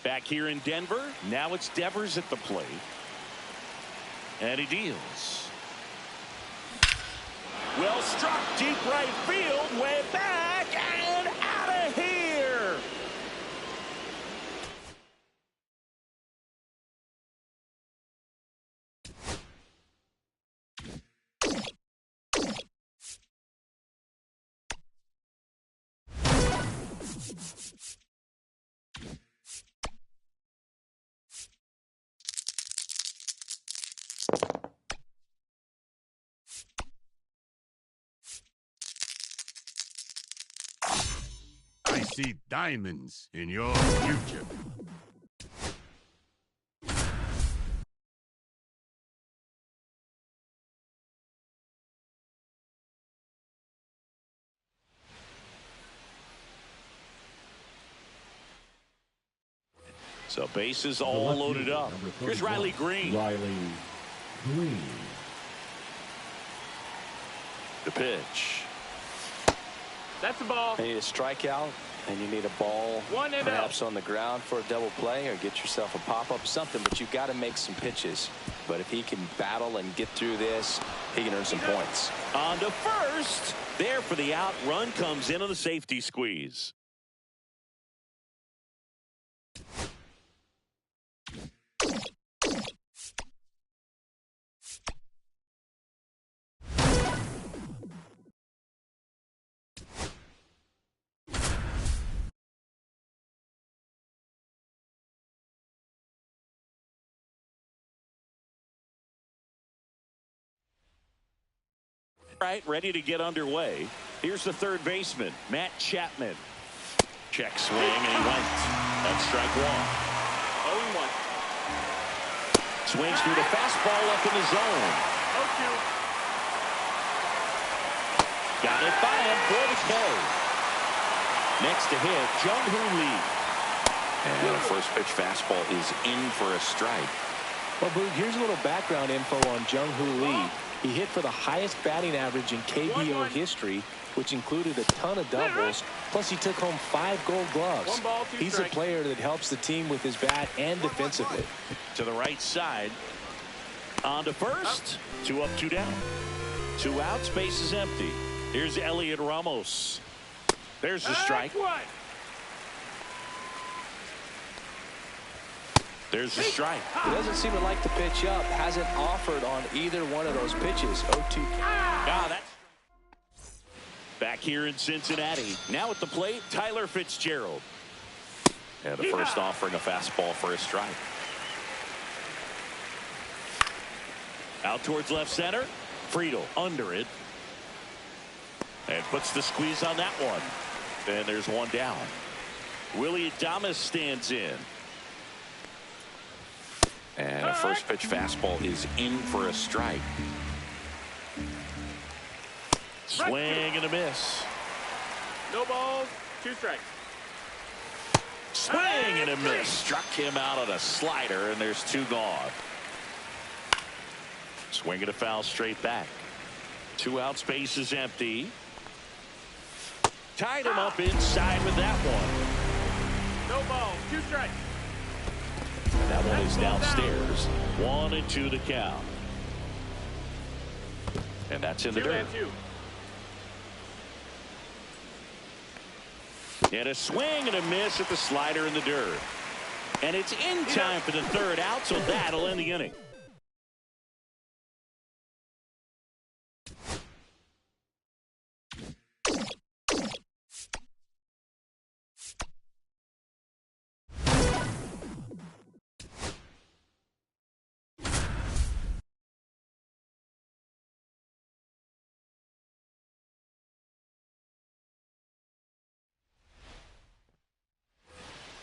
Back here in Denver, now it's Devers at the plate. And he deals. Well struck, deep right field, way back, and out of here. I see diamonds in your future. So bases all loaded up. Here's Riley Green. Riley Green. The pitch. That's the ball. You need a strikeout, and you need a ball One and perhaps on the ground for a double play or get yourself a pop-up, something, but you've got to make some pitches. But if he can battle and get through this, he can earn some points. On to first. There for the out. Run comes in on the safety squeeze. Right, ready to get underway. Here's the third baseman, Matt Chapman. Check swing, and he went. That's strike one. 0-1. Swings through the fastball up in the zone. 0-2. Got it by him for the K. Next to hit, Jung-Hoo Lee. And a first pitch fastball is in for a strike. Well, Boog, here's a little background info on Jung-Hoo Lee. He hit for the highest batting average in KBO history, which included a ton of doubles. Plus, he took home 5 Gold Gloves. 1 ball, 2 He's strikes. a player that helps the team with his bat and defensively. To the right side. On to first. 2 up, 2 down. 2 outs, base is empty. Here's Elliot Ramos. There's the strike. There's the strike. He doesn't seem to like the pitch up. Hasn't offered on either one of those pitches. 0-2. That's back here in Cincinnati. Now at the plate, Tyler Fitzgerald. And the first offering a fastball for a strike. Out towards left center. Friedel under it. And puts the squeeze on that one. And there's one down. Willie Adames stands in. And a first pitch fastball is in for a strike. Swing and a miss. No balls, 2 strikes. Swing and a miss. Struck him out on a slider, and there's 2 gone. Swing and a foul straight back. 2 outs, base is empty. Tied him up inside with that one. No balls, 2 strikes. And that one is downstairs. 1 and 2 to count. And that's in the 2 dirt. and 2. And a swing and a miss at the slider in the dirt. And it's in time for the 3rd out, so that'll end the inning.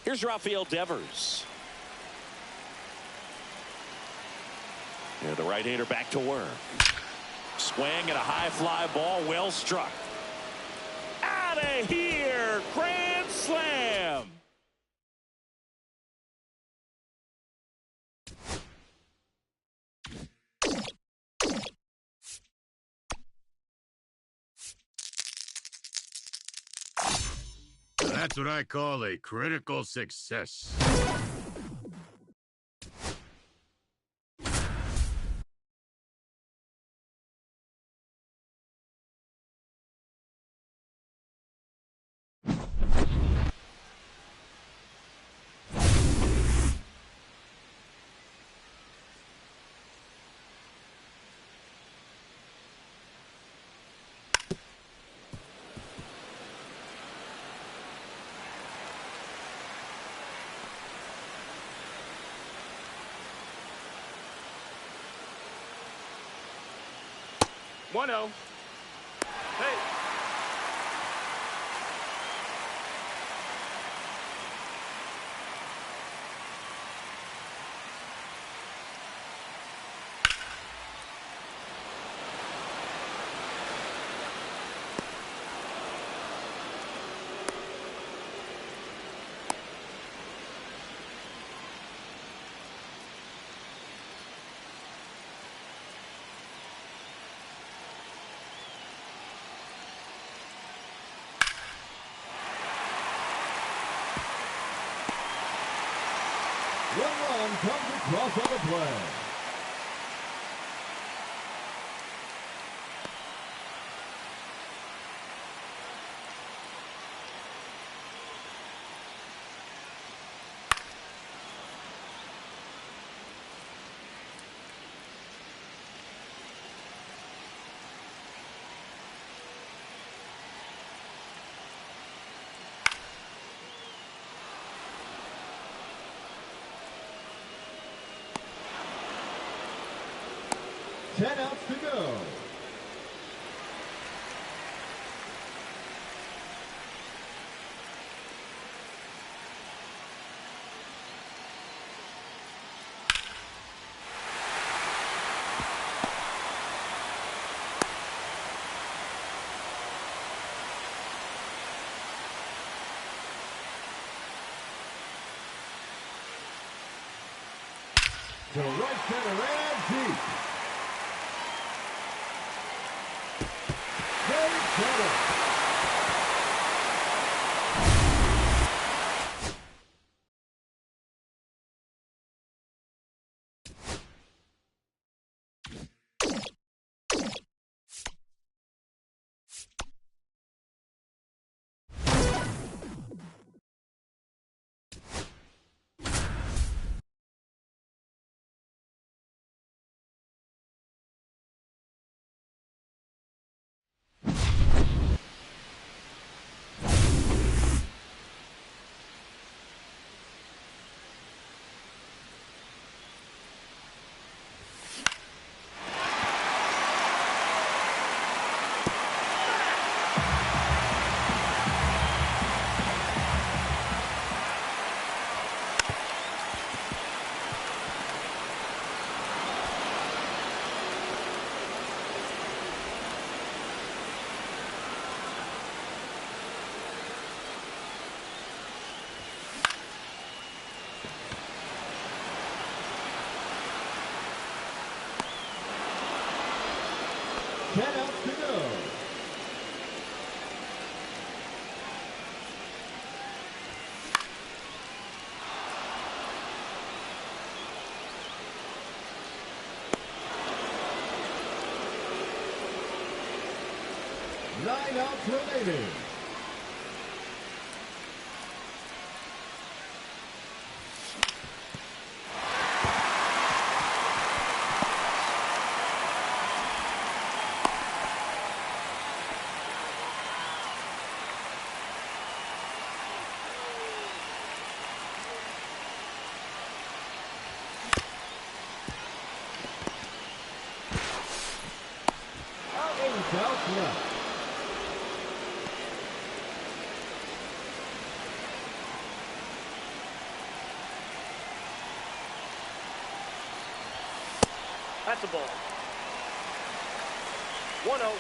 Here's Rafael Devers. And the right-hander back to work. Swing and a high fly ball, well struck. Out of here! Grand slam! That's what I call a critical success. One 0. Hey. One run comes across on the play. Ten outs to go. to right center and deep. Very center. Ten outs to go. Nine outs remaining. Eight outs left. That's a ball. 1-0.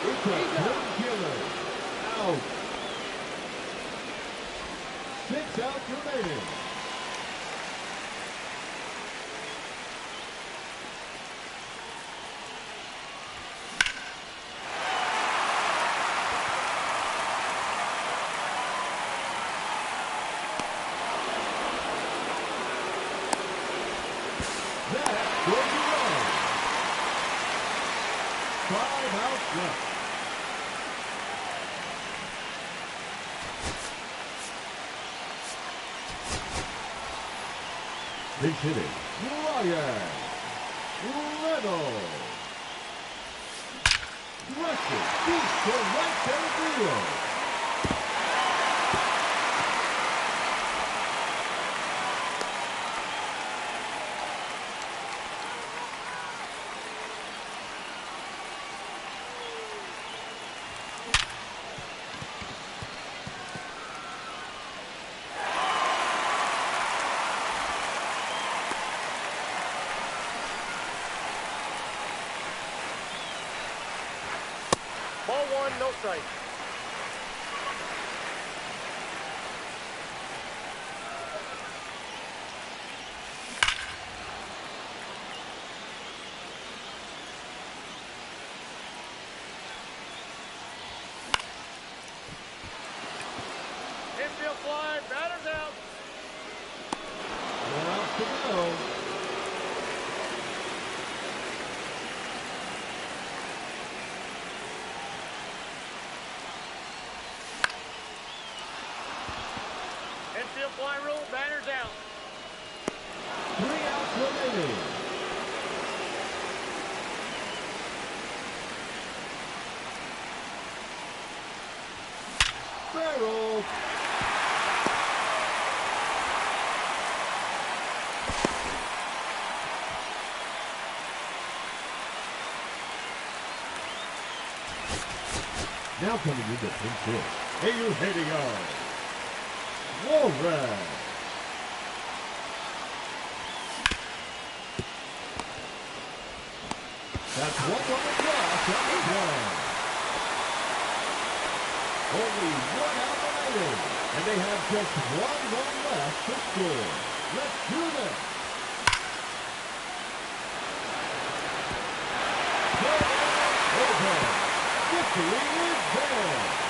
It's a good killer. Out. 6 outs remaining. That's good to go. 5 outs left. Big hitting, Ryan Reynolds. Rushes deep to right center field. Ball 1, no strike. Infield fly, batter's out. 4 outs to go. Infield fly rule, batter's out. 3 outs remaining. barrel. Now coming into pinch hit, Eugenio Suarez. That's one on the cross on the ground. Only one out remaining, and they have just one run left to score. Let's do this. Over. Victory is there.